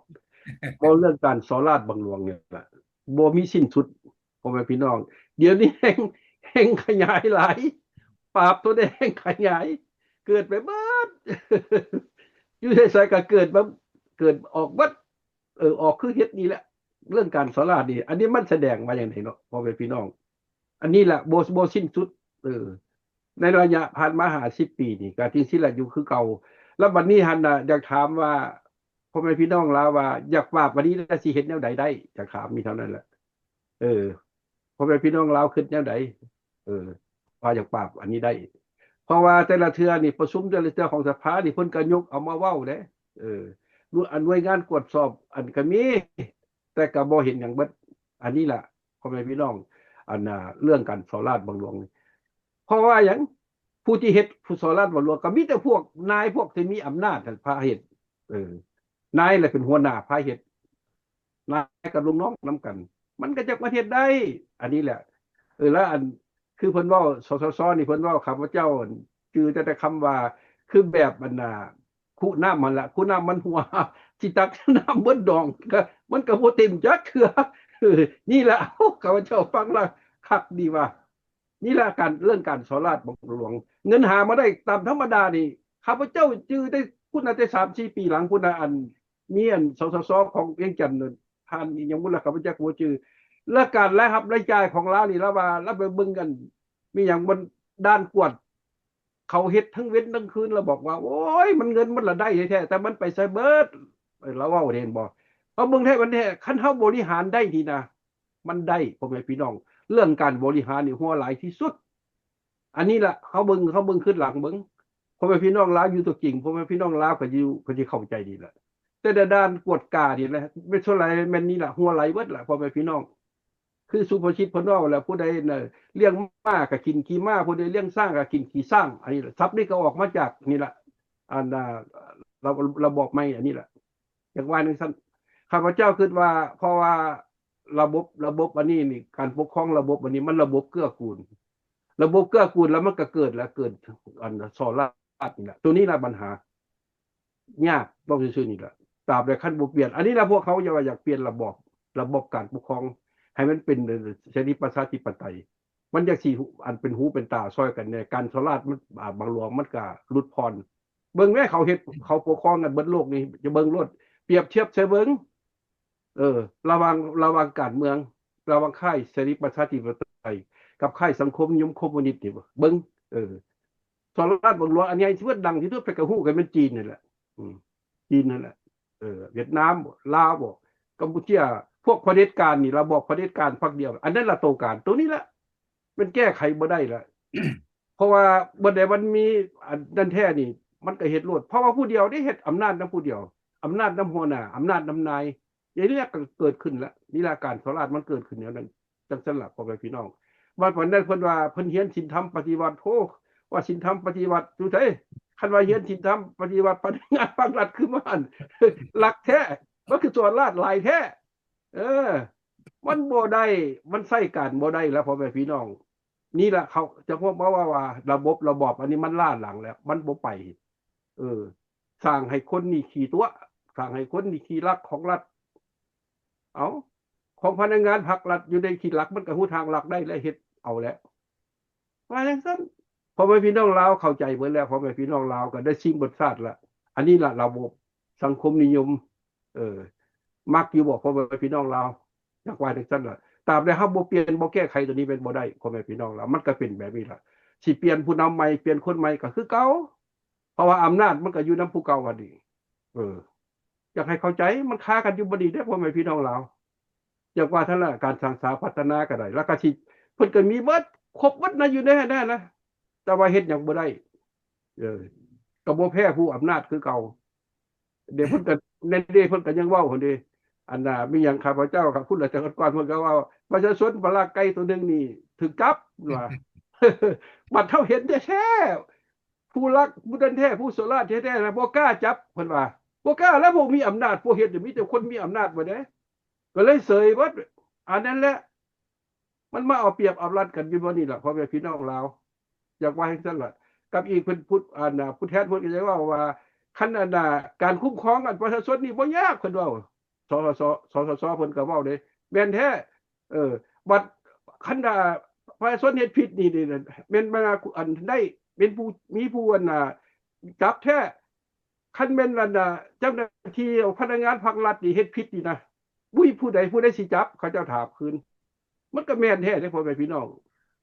เพราะเรื่องการสอราชบังหลวงเนี่ยบ่มีสิ้นสุดพ่อแม่พี่น้องเดี๋ยวนี้แห่งขยายหลายปราบตัวแดงขยายเกิดไปเบิด อยู่ในสายก็เกิดออกเบิดออกคือเฮ็ดนี่แหละเรื่องการสอราชนี่อันนี้มันแสดงมาอย่างไรเนาะพ่อแม่พี่น้องอันนี้แหละบ่สิ้นสุดในระยะผ่านมา50 ปีนี่การที่สิ้นละอยู่คือเก่าแล้วบัดนี้หันน่ะอยากถามว่าพ่อแม่พี่น้องลาวว่าอยากปราบวันนี้แล้วสิเฮ็ดแนวใดได้อยากถามมีเท่านั้นแหละพ่อแม่พี่น้องลาวคิดแนวใดว่าอยากปราบอันนี้ได้เพราะว่าแต่ละเทื่อนี่ประชุมแต่ละเทื่อของสภานี่เพิ่นก็ยกเอามาเว้าเด้หน่วยงานตรวจสอบอันก็มีแต่ก็บ่เห็นหยังเบิดอันนี้ล่ะพ่อแม่พี่น้องอันน่ะเรื่องการสอราชบังหลวงเพราะว่าหยังผู้ที่เฮ็ดผู้สอราชบังหลวงก็มีแต่พวกนายพวกที่มีอำนาจพาเฮ็ดนายแหละเป็นหัวหน้าพาเฮ็ดนายกับลูกน้องนำกันมันก็จะประเทศได้อันนี้แหละแล้วอันคือเพิ่นเว้าสสนี่เพิ่นเว้าข้าพเจ้าจือแต่คำว่าคือแบบอันน่ะคู่น้ำมันละคู่น้ำมันหัวสิตักน้ำเบิดดองก็มันก็บ่เต็มจักเทื่อนี่แหละข้าพเจ้าฟังแล้วคักดีว่านี่แหละเรื่องการสอราชบังหลวงเงินหามาได้ตามธรรมดานี่ข้าพเจ้าจือได้พุ่นน่ะแต่ 3-4 ปีหลังพุ่นน่ะอันมีอันสสของเวียงจันทน์ท่านอีหยังบ่ล่ะข้าพเจ้าบ่จือและการรายรับรายจ่ายของลาวนี่ละว่าเราไปเบิ่งกันมีหยังบนด้านกวดเขาเฮ็ดทั้งเว้นทั้งคืนแล้วบอกว่าโอ้ยมันเงินมันละได้แท้ๆแต่มันไปใส่เบิดเราเว้าเห็นบ่เพราะเบิ่งแท้มันแท้คันเฮาบริหารได้ดีนะมันได้พ่อแม่พี่น้องเรื่องการบริหารนี่หัวหลายที่สุดอันนี้ล่ะเขาเบิ่งขึ้นหลังเบิ่งพ่อแม่พี่น้องลาวอยู่ตัวจริงพ่อแม่พี่น้องลาวก็อยู่ก็สิเข้าใจดีล่ะ แต่ละด้านกวดกานี่แหละไม่เท่าไหร่แม่นนี่ล่ะหัวไหลเบิดล่ะพ่อแม่พี่น้องคือสุภาษิตเพิ่นเว้าแล้วผู้ใดน่ะเลี้ยงม้าก็กินขี้ม้าผู้ใดเลี้ยงช้างก็กินขี้ช้างอันนี้ล่ะศัพท์นี้ก็ออกมาจากนี่ล่ะอันเราบอกไม่อันนี้ล่ะอย่างว่านึงซั่นข้าพเจ้าคิดว่าเพราะว่าระบบอันนี้นี่การปกครองระบบอันนี้มันระบบเกื้อกูลระบบเกื้อกูลแล้วมันก็เกิดอันสอราชนี่แหละตัวนี้ล่ะปัญหายากบอกซื่อๆนี่แหละตราบใดขั้นบ่เปลี่ยนอันนี้ล่ะพวกเขาอยากเปลี่ยนระบบการปกครองให้มันเป็นเสรีประชาธิปไตยมันอยากสิอันเป็นหูเป็นตาซอยกันในการสราชมันบางหลวงมันก็หลุดพรเบิ่งแม่เขาเฮ็ดเขาปกครองกันเบิดโลกนี่จะเบิ่งรถเปรียบเทียบใส่เบิ่งระวังการเมืองระวังค่ายเสรีประชาธิปไตยกับค่ายสังคมนิยมคอมมิวนิสต์นี่บ่เบิ่งสหรัฐบางหลวงอันใหญ่ที่ว่าดังที่สุดไปก็ฮู้กันเป็นจีนนี่แหละจีนนั่นแหละเวียดนามลาวบ่กัมพูชาพวกเผด็จการนี่ระบอบเผด็จการพรรคเดียวอันนั้นละตัวการตัวนี้แหละมันแก้ไขบ่ได้ละ เพราะว่าบ่ได้มันมีอันนั้นแท้นี่มันก็เฮ็ดโลดเพราะว่าผู้เดียวได้เฮ็ดอำนาจนำผู้เดียวอำนาจนำหัวหน้าอำนาจนำนายอย่างนี้ก็เกิดขึ้นแล้วนี่ล่ะการสราชมันเกิดขึ้นแล้วนั้นจังซั่นล่ะพ่อแม่พี่น้องว่าวันนั้นเพิ่นว่าเพิ่นเรียนศีลธรรมปฏิบัติโธว่าศีลธรรมปฏิบัติอยู่ไสคันว่าเรียนศีลธรรมปฏิบัติปฏิงานภาครัฐคือมันหลักแท้มันคือตัวราชหลายแท้มันบ่ได้มันใช้การบ่ได้แล้วพ่อแม่พี่น้องนี่ล่ะเขาจะพบว่าระบอบอันนี้มันล้าหลังแล้วมันบ่ไปสร้างให้คนนี่ขี่ตัวสร้างให้คนนี่ขี่ลักของรัฐเอาของพนักงานภาครัฐอยู่ในขีดหลักมันก็ฮู้ทางหลักได้และเฮ็ดเอาแล้วว่าจังซั่นพ่อแม่พี่น้องลาวเข้าใจเบิดแล้วพ่อแม่พี่น้องลาวก็ได้ชิมรสชาติละอันนี้ล่ะระบบสังคมนิยมมักอยู่บ่พ่อแม่พี่น้องลาวอยากว่าจังซั่นล่ะตราบใดเฮาบ่เปลี่ยนบ่แก้ไขตัวนี้เป็นบ่ได้พ่อแม่พี่น้องลาวมันก็เป็นแบบนี้ล่ะสิเปลี่ยนผู้นำใหม่เปลี่ยนคนใหม่ก็คือเก่าเพราะว่าอำนาจมันก็อยู่นำผู้เก่าว่าดีอยากให้เข้าใจมันค้ากันอยู่บ่ดีเด้อพ่อแม่พี่น้องลาวอยากว่าท่านละการสร้างสาพัฒนาก็ได้แล้วก็สิเพิ่นก็มีเบิดครบเบิดนะอยู่แน่ๆนะแต่ว่าเฮ็ดหยังบ่ได้ก็บ่แพ้ผู้อำนาจคือเก่าเดี๋ยวเพิ่นก็ในเด้เพิ่นก็ยังเว้าหั่นเด้อันน่ะมีหยังข้าพเจ้าครับคุณราชการเพิ่นก็ว่าประชาชนปลาไก่ตัวนึงนี่ถูกจับว่า บัดเฮาเห็นแท้ๆผู้รักผู้ดันแท้ผู้โสราชแท้ๆนะบ่กล้าจับเพิ่นว่าบ่กล้าแล้วบ่มีอำนาจผู้เฮ็ดมีแต่คนมีอำนาจบ่ได้ก็เลยเสยเบิดอันนั้นแหละมันมาเอาเปรียบเอารัดกันอยู่บ่นี่ล่ะพ่อแม่พี่น้องลาวอยากว่าให้ซั่นล่ะกับอีกเพิ่นพูดผู้แทนเพิ่นก็จะว่าคันการคุ้มครองกันประชาชนนี่บ่ยากเพิ่นเว้าสสเพิ่นก็เว้าเด้แม่นแท้บัดคันประชาชนเฮ็ดผิดนี่แม่นมาอันได้เป็นผู้มีผู้จับแท้คันแม่นเจ้าหน้าที่พนักงานภาครัฐนี่เฮ็ดผิดนี่นะบุ้ยผู้ใดสิจับเขาเจ้าถามคืนมันก็แม่นแท้เด้พ่อแม่พี่น้อง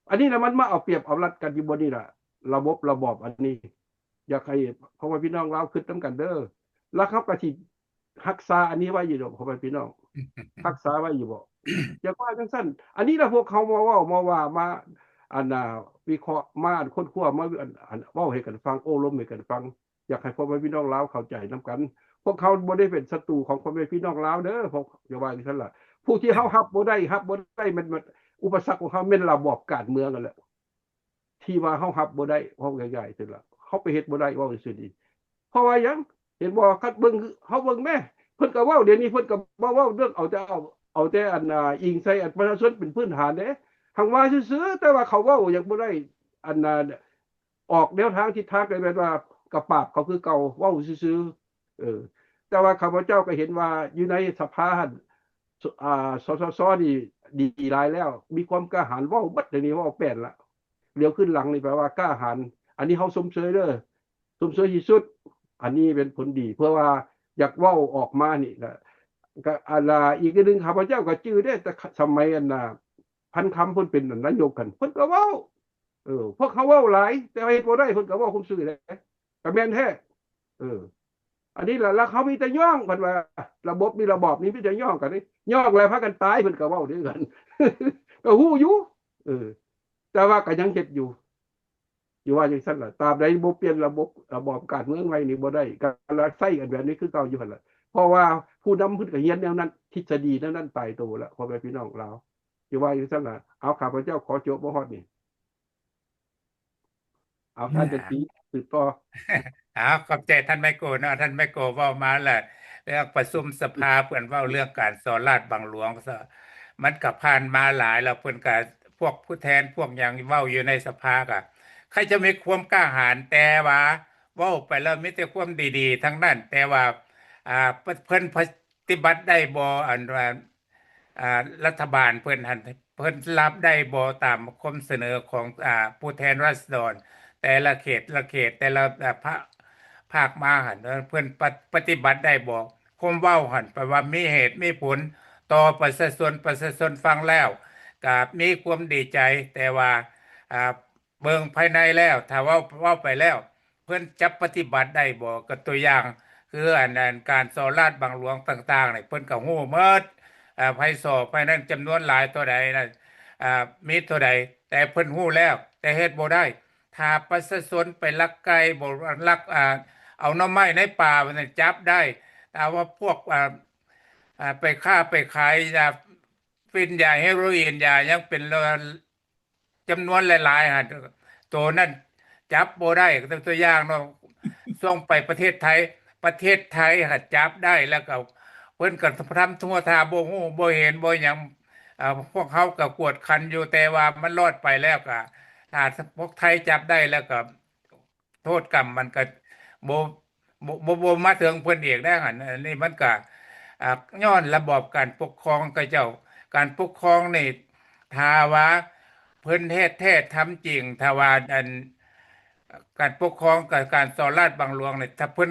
อันนี้นะมันมาเอาเปรียบเอารัดกันอยู่บ่นี่ล่ะระบอบอันนี้อยากให้พ่อแม่พี่น้องลาวคิดนำกันเด้อแล้วเขาก็สิรักษาอันนี้ไว้อยู่ดอกพ่อแม่พี่น้องรักษาไว้อยู่บ่อยากว่าจังซั่นอันนี้ล่ะพวกเขามาเว้ามาวิเคราะห์มาค้นคว้ามาเว้าให้กันฟังโอ้ล้มให้กันฟังอยากให้พ่อแม่พี่น้องลาวเข้าใจนำกันพวกเขาบ่ได้เป็นศัตรูของพ่อแม่พี่น้องลาวเด้อพวกอย่าว่าจังซั่นล่ะผู้ที่เฮารับบ่ได้มันอุปสรรคของเขาแม่นระบอบการเมืองนั่นแหละที่ว่าเฮารับบ่ได้เว้าง่ายๆซั่นล่ะเฮาไปเฮ็ดบ่ได้เว้าซื่อๆดีเพราะว่าหยังเห็นบ่คัดเบิ่งเฮาเบิ่งแม่เพิ่นก็เว้าเดี๋ยวนี้เพิ่นก็บ่เว้าเรื่องเอาแต่อิงใส่ประชาชนเป็นพื้นฐานเด้หังว่าซื่อๆแต่ว่าเขาเว้าหยังบ่ได้ออกแนวทางทิศทางได้แบบว่ากระปาบเขาคือเก่าเว้าซื่อๆแต่ว่าข้าพเจ้าก็เห็นว่าอยู่ในสภาสสนี่ดีหลายแล้วมีความกล้าหาญเว้าเบิดเดี๋ยวนี้เว้าแป้นละเลี้ยวขึ้นหลังนี่แปลว่ากล้าหาญอันนี้เฮาชมเชยเด้อชมเชยที่สุดอันนี้เป็นผลดีเพื่อว่าอยากเว้าออกมานี่นะก็อีกนึงข้าพเจ้าก็จื้อได้แต่สมัยพันคำเพิ่นเป็นนายกกันเพิ่นก็เว้าพวกเขาเว้าหลายแต่เฮ็ดบ่ได้เพิ่นก็เว้าคมซื่อแหละก็แม่นแท้อันนี้ล่ะแล้วเขามีแต่ย่องเพิ่นว่าระบบนี้ระบอบนี้มีแต่ย่องกันนี่ย่องแล้วพากันตายเพิ่นก็เว้าด้วยกัน ก็ฮู้อยู่แต่ว่าก็ยังเฮ็ดอยู่ว่าจังซั่นล่ะตราบใดบ่เปลี่ยนระบอบการเมืองไว้นี่บ่ได้การใช้กันแบบนี้คือเก่าอยู่หั่นล่ะ เพราะว่าผู้นำเพิ่นก็เรียนแนวนั้นทฤษฎีแนวนั้นตายตัวแล้วพ่อแม่พี่น้องเราวสิว่าอยู่ซั่นน่ะเอาข้าพเจ้าขอจบบ่ฮอดนี่เอาท่านจันทรีสืบต่อ ขอบใจท่านไมโกเนาะท่านไมโกเว้ามาแหละเรื่องประชุมสภาเพิ่นเว้าเรื่องการสอนราชบังหลวงซะมันก็ผ่านมาหลายแล้วเพิ่นก็พวกผู้แทนพวกหยังเว้าอยู่ในสภาก็ใครจะมีความกล้าหาญแต่ว่าเว้าไปแล้วมีแต่ความดีๆทั้งนั้นแต่ว่าเพิ่นปฏิบัติได้บ่อันว่ารัฐบาลเพิ่นหั่นเพิ่นรับได้บ่ตามความเสนอของผู้แทนราษฎร แต่ละเขตละเขตแต่ละภาคมาหันเพื่อนปฏิบัติได้บอกคมเว้าหันแปลว่ามีเหตุมีผลต่อประชาชนฟังแล้วก็มีความดีใจแต่ว่าเบิ่งภายในแล้วถ้าเว้าไปแล้ว เพื่อนจะปฏิบัติได้บ่ก็ตัวอย่างคืออันนั้นการสอนราชบังหลวงต่างๆนี่เพิ่นก็ฮู้หมดไผสอบภายนั้นจำนวนหลายเท่าใดนะมีเท่าใดแต่เพิ่นฮู้แล้วแต่เฮ็ดบ่ได้ ถ้าประชาชนไปลักไก่บ่ลักเอาหน่อไม้ในป่ามันนะจับได้แต่ว่าพวกไปฆ่าไปขายยาฟินยาเฮโรอีนยายังเป็นจำนวนหลายๆฮะตัวนั้นจับบ่ได้ก็ตัวอย่างเนาะส่งไปประเทศไทยฮะจับได้แล้วก็เพิ่นก็ทำทั่วทาบ่ฮู้บ่เห็นบ่หยังพวกเขาก็กวดขันอยู่แต่ว่ามันรอดไปแล้วก็ ถ้าพวกไทยจับได้แล้วก็โทษกรรมมันก็บ่บ่มาถึงเพิ่นอีกได้หั่นอันนี้มันก็ย้อนระบอบการปกครองเขาเจ้าการปกครองนี่ถ้าว่าเพิ่นเฮ็ดแท้ทำจริงถ้าว่าอันการปกครองกับการสอนราชบังหลวงนี่ถ้าเพิ่น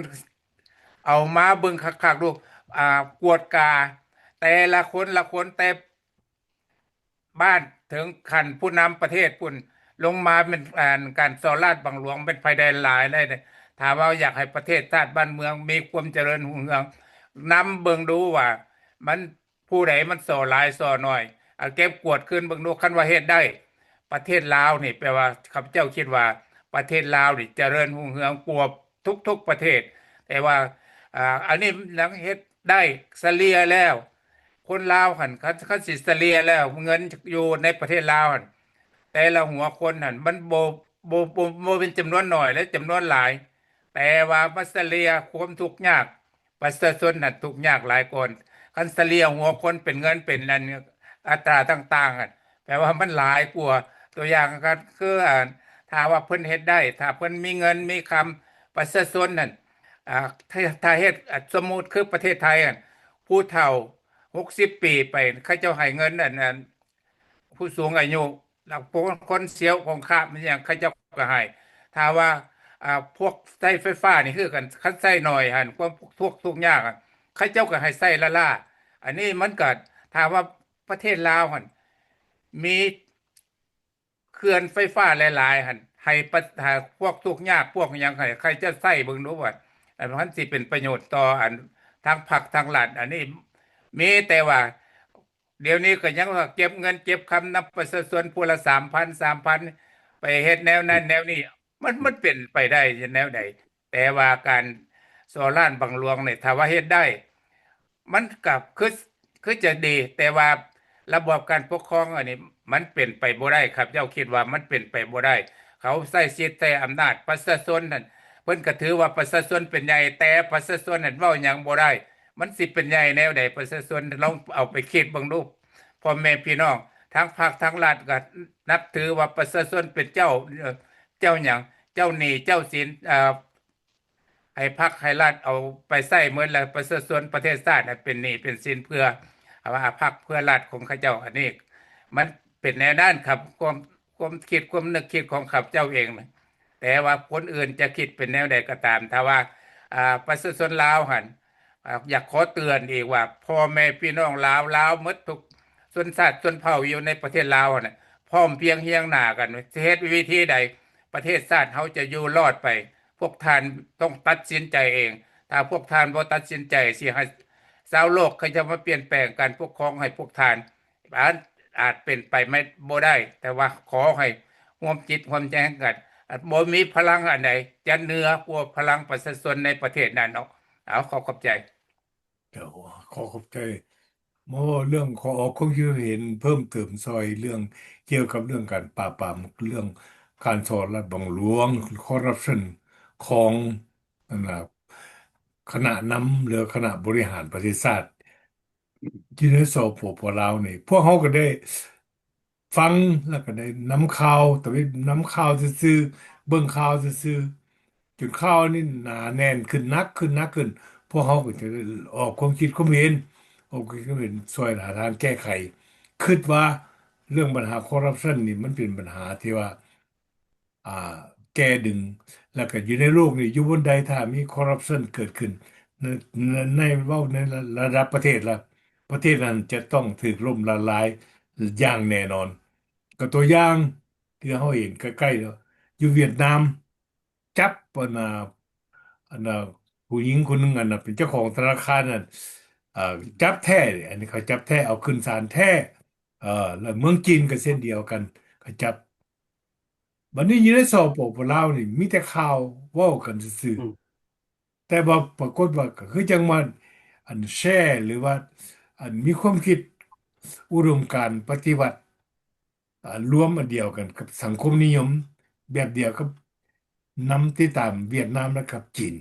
เอามาเบิ่งคักๆดูกวดกาแต่ละคนแต่ บ้านถึงขันผู้นำประเทศปุ่นลงมาเป็นการสอนราชบังหลวงเป็นภัยแดนหลายได้เนี่ยถามว่าอยากให้ประเทศชาติบ้านเมืองมีความเจริญรุ่งเรืองนำเบิ่งดูว่ามันผู้ใดมันสอหลายสอน้อยเอาเก็บกวดขึ้นเบิ่งดูคันว่าเฮ็ดได้ ประเทศลาวนี่แปลว่าข้าพเจ้าคิดว่าประเทศลาวนี่เจริญรุ่งเรืองกว่าทุกประเทศ แต่ว่าอันนี้หลังเฮ็ดได้เสลียแล้ว คนลาวหั่นเขาสิเสลียแล้วเงินอยู่ในประเทศลาวหั่นแต่ละหัวคนหั่นมันบ่เป็นจำนวนน้อยและจำนวนหลาย แต่ว่ามันเสลียความทุกข์ยากประชาชนน่ะทุกข์ยากหลายคนคันเสลียหัวคนเป็นเงินเป็นนั่นอัตราต่างๆหั่นแปลว่ามันหลายกว่าตัวอย่างก็คือถ้าว่าเพิ่นเฮ็ดได้ถ้าเพิ่นมีเงินมีคำประชาชนนั่นถ้าเฮ็ดสมมุติคือประเทศไทยหั่นผู้เฒ่า60 ปีไปเขาเจ้าให้เงินอันผู้สูงอายุแล้วพวกคนเสียวของข้ามันอย่างเขาเจ้าก็ให้ถ้าว่าพวกใช้ไฟฟ้านี่คือกันคันใช้หน่อยหั่นความทุกข์ยากเขาเจ้าก็ให้ใช้ละล่าอันนี้มันก็ถ้าว่าประเทศลาวหั่นมีเขื่อนไฟฟ้าหลายๆหั่นให้พวกทุกข์ยากพวกหยังให้ใครจะใช้เบิ่งดูว่าอันมันสิเป็นประโยชน์ต่ออันทางภาคทางรัฐอันนี้ มีแต่ว่าเดี๋ยวนี้ก็ยังว่าเก็บเงินเก็บคำนับประชาชนผู้ละ3,000 ไปเฮ็ดแนวนั้นแนวนี้มันเป็นไปได้แนวใดแต่ว่าการสอนราชบังหลวงนี่ถ้าว่าเฮ็ดได้ มันก็คือจะดี แต่ว่าระบบการปกครองอันนี้มันเป็นไปบ่ได้ครับเจ้าคิดว่ามันเป็นไปบ่ได้ เขาใช้สิทธิ์ใช้อำนาจประชาชนนั่นเพิ่นก็ถือว่าประชาชนเป็นใหญ่แต่ประชาชนนั่นเว้าหยังบ่ได้ มันสิเป็นใหญ่แนวใดประชาชนลองเอาไปคิดเบิ่งดูพ่อแม่พี่น้องทั้งภาคทั้งรัฐก็นับถือว่าประชาชนเป็นเจ้าหยังเจ้าหนี้เจ้าสินให้พรรคให้รัฐเอาไปใช้เหมือนแล้วประชาชนประเทศชาติเป็นหนี้เป็นสินเพื่อว่าพรรคเพื่อรัฐของเขาเจ้าอันนี้มันเป็นแนวด้านครับความคิดความนึกคิดของข้าพเจ้าเองนะแต่ว่าคนอื่นจะคิดเป็นแนวใดก็ตามถ้าว่าประชาชนลาวหั่นอยากขอเตือนอีกว่าพ่อแม่พี่น้องลาวหมดทุกชนชาติชนเผ่าอยู่ในประเทศลาวน่ะพร้อมเพรียงเฮียงหน้ากันสิเฮ็ดวิธีใดประเทศชาติเฮาจะอยู่รอดไปพวกท่านต้องตัดสินใจเองถ้าพวกท่านบ่ตัดสินใจสิให้ชาวโลกเขาจะมาเปลี่ยนแปลงการปกครองให้พวกท่านอาจเป็นไปไม่บ่ได้แต่ว่าขอให้ร่วมจิตร่วมใจกันบ่มีพลังอันใดจะเหนือกว่าพลังประชาชนในประเทศนั้นเนาะเอาขอบใจ เดี๋ยวขอขอบใจโมเรื่องขอออกความคิดเห็นเพิ่มเติมซอยเรื่องเกี่ยวกับเรื่องการปราบปรามเรื่องการสอดรัดบังหลวงคอร์รัปชันของนั่นนะคณะนำหรือคณะบริหารประเทศชาติที่ในสปปลาวนี่พวกเขาก็ได้ฟังแล้วก็ได้นำข่าวแต่ว่านำข่าวซื่อๆเบิ่งข่าวซื่อๆจนข่าวนี่หนาแน่นขึ้นนักขึ้นพวกเขาก็จะได้ออกความคิดความเห็น โอเคก็เป็นช่วยหาทางแก้ไขคิดว่าเรื่องปัญหาคอร์รัปชันนี่มันเป็นปัญหาที่ว่าอ่าแก้ดึงแล้วก็อยู่ในโลกนี่อยู่บนใดถ้ามีคอร์รัปชันเกิดขึ้นในว่าในระดับประเทศละประเทศนั้นจะต้องถูกล่มละลายอย่างแน่นอนก็ตัวอย่างที่เราเห็นใกล้ๆเนาะอยู่เวียดนามจับอันน่ะผู้หญิงคนหนึงอันน่ะเป็นเจ้าของธนาคารนั่น เอ่อจับแท้เนี่ยอันนี้เขาจับแท้เอาขึ้นศาลแท้เอ่อแล้วเมืองจีนก็เช่นเดียวกันเขาจับบัดนี้อยู่ในสปปลาวนี่มีแต่ข่าวเว้ากันซื่ออืมๆแต่ว่าปรากฏว่าก็คือจังว่าอันแชร์หรือว่าอันมีความคิดอุดมการณ์ปฏิวัติรวมอันเดียวกันกับสังคมนิยมแบบเดียวกับนำที่ตามเวียดนามและกับจีน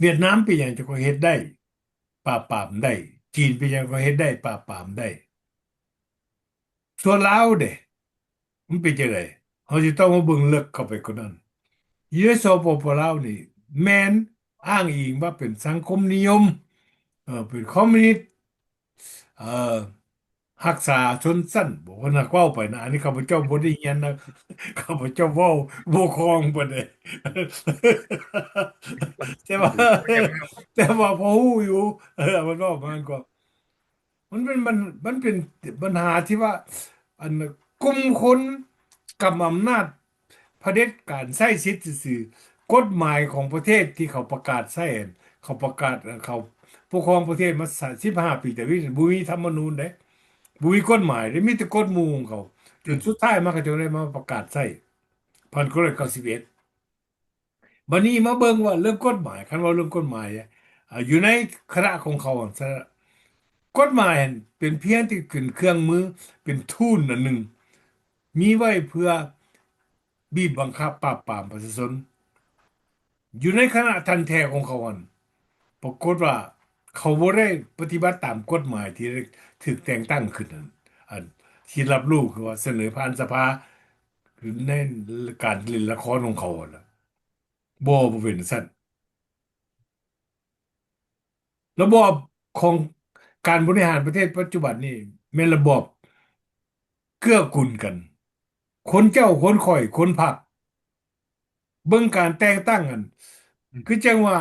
เวียดนามเป็นอย่างจะก็เฮ็ดได้ปราบปรามได้จีนเป็นอย่างก็เฮ็ดได้ปราบปรามได้ ส่วนลาวเด้มันเป็นจังไดเขาจะต้องมาเบิ่งลึกเข้าไปกว่านั้นอยู่ในสปปลาวนี่แม่นอ้างอิงว่าเป็นสังคมนิยมเป็นคอมมิวนิสต์เอ่อรักษาชนชั้นบอกว่านักเว้าไปนะอันนี้ข้าพเจ้าบ่ได้เรียนนะข้าพเจ้าเว้าบ่คล่องปานใดแต่ว่าแต่ว่าพอฮู้อยู่มันเว้าประมาณก็ มันเป็นปัญหาที่ว่าอันกลุ่มคนกำอำนาจเผด็จการใช้สิทธิ์ซื่อๆกฎหมายของประเทศที่เขาประกาศใช้อั่นเขาประกาศเขาปกครองประเทศมา15ปีแต่วิบุมีธรรมนูญเด้บุมีกฎหมายได้มีแต่กฎหมู่ของเขาจนสุดท้ายมันก็จะได้มาประกาศใช้1991บัดนี้มาเบิ่งว่าเรื่องกฎหมายคันว่าเรื่องกฎหมายอยู่ในคณะของเขาอะ กฎหมายหั่นเป็นเพียงที่ขึ้นเครื่องมือเป็นทูลอันหนึ่งมีไว้เพื่อบีบบังคับปราบปรามประชาชนอยู่ในคณะทันแท้ของเขาหั่นปรากฏว่าเขาบ่ได้ปฏิบัติตามกฎหมายที่ได้ถูกแต่งตั้งขึ้นนั้นอันที่รับรู้คือว่าเสนอผ่านสภาหรือในการเล่นละครของเขาหั่นล่ะบ่เป็นซั่นระบอบของการบริหารประเทศปัจจุบันนี้แม่นระบอบเกื้อกูลกัน คนเจ้าคนข่อยคนผักเบิ่งการแต่งตั้งกันคือจังว่า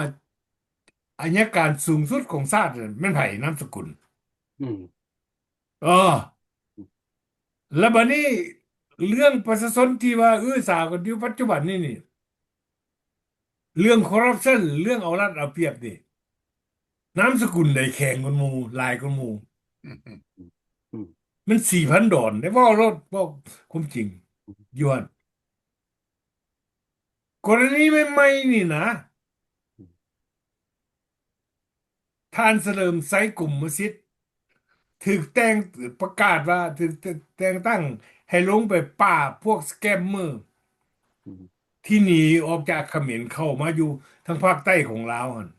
อัยการสูงสุดของชาตินั่นแม่นไผนามสกุลอืมเออแล้วบัดนี้เรื่องประชาชนที่ว่าอื้อสาวกันอยู่ปัจจุบันนี้นี่เรื่องคอร์รัปชันเรื่องเอารัดเอาเปรียบนี่นามสกุลใดแข่งกันหมู่หลายกันหมู่อืมมัน4,000 ดอนได้เว้ารถเว้าความจริงอยู่หั่นกรณีใหม่ๆนี่นะท่านเสริมไสกลุ่มมัสยิด ถึกแต่งประกาศว่าถึกแต่งตั้งให้ลงไปปราบพวกสแกมเมอร์อืมที่หนีออกจากเขมรเข้ามาอยู่ทางภาคใต้ของลาวหั่น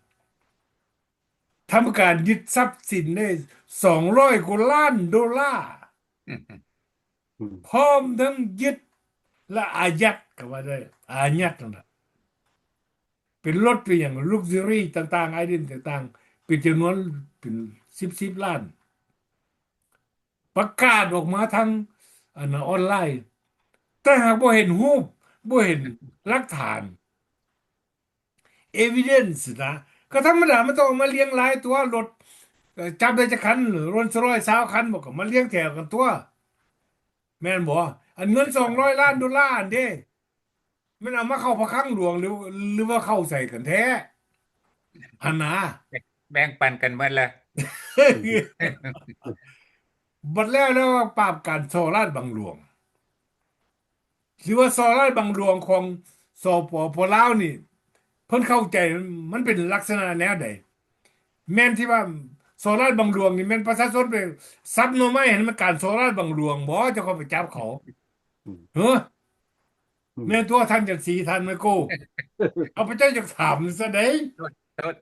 ทำการยึดทรัพย์สินได้$200 กว่าล้านอืมพร้อมทั้งยึดและอายัดก็ว่าได้อายัดนั่นน่ะเป็นรถเป็นอย่างลุกซ์รี่ต่างๆไอเดนต่างๆเป็นจำนวนเป็น10ล้าน ประกาศออกมาทางอันออนไลน์แต่หากบ่เห็นรูปบ่เห็นหลักฐาน evidence นะก็ธรรมดามันต้องเอามาเรียงรายตัวรถจับได้จักคันรถ20คันบอกก็มาเรียงแถวกันตัวแม่นบ่อันเงิน$200 ล้านอันเด้มันเอามาเข้าพระคลังหลวงหรือว่าเข้าใส่กันแท้หั่นนะ แบ่งปันกันหมดละ บัดแล้วปราบการช่อราชบังหลวง หรือว่าซอไล่บางหลวงของสปปลาวนี่เพิ่นเข้าใจมันเป็นลักษณะแนวใด แม่นที่ว่าโซลาร์บางหลวงนี่แม่นประชาชนไปซับหน่อไม้เห็นมันการโซลาร์บางหลวงบ่เจะเข้าไปจับเขาอืมเฮ้ออืม แม่นตัวท่านจังสีท่านไมโก้เอาพระเจ้าอยากถามซะเด้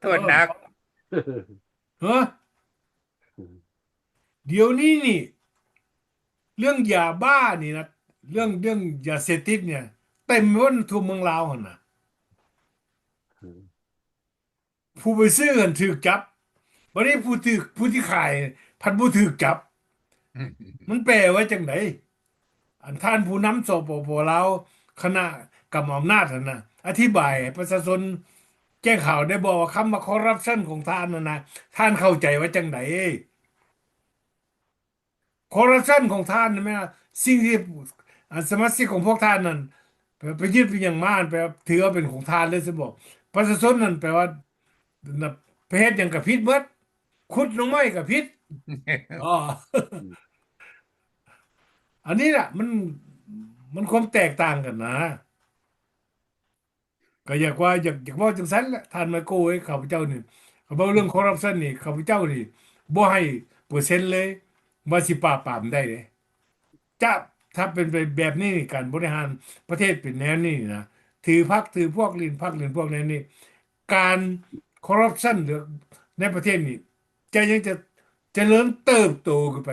โทษหนัก เออเฮ้อเดี๋ยวนี้นี่เรื่องยาบ้านี่นะเรื่องยาเสพติดเนี่ยเต็มไปหมดทั่วเมืองลาวหั่นน่ะผู้ไปซื้อกันถูกจับวันนี้ผู้ที่ขายพันผู้ถูกจับ มันแปลว่าจังไดอันท่านผู้นำสปปลาวคณะกรรมอำนาจนั่นนะอธิบายให้ประชาชนแจ้งข่าวได้บอกว่าคำว่าคอร์รัปชันของท่านนั่นนะท่านเข้าใจว่าจังไดคอร์รัปชันของท่านนั่นไหมนะสิ่งที่สมาชิกของพวกท่านนั่นไปยึดเป็นอย่างมากไปถือว่าเป็นของท่านเลยสิบอกประชาชนนั่นแปลว่าน่ะไปเฮ็ดหยังกับพิษเบิดขุดลงไม้กับพิษอ๋อ อันนี้แหละมันความแตกต่างกันนะก็อยากว่าจังสันแหละท่านไมโครไอ้ข้าพเจ้านี่เขาบอกเรื่องคอร์รัปชันนี่ข้าพเจ้านี่บ่ให้เปอร์เซ็นต์เลยว่าสิปราบปรามได้เลยจะถ้าเป็นไปแบบนี้นี่การบริหารประเทศเป็นแนวนี้นะถือพรรคถือพวกลินพรรคลินพวกนั้นนี่การคอร์รัปชันหรือในประเทศนี่ยังจะเจริญเติบโตขึ้นไป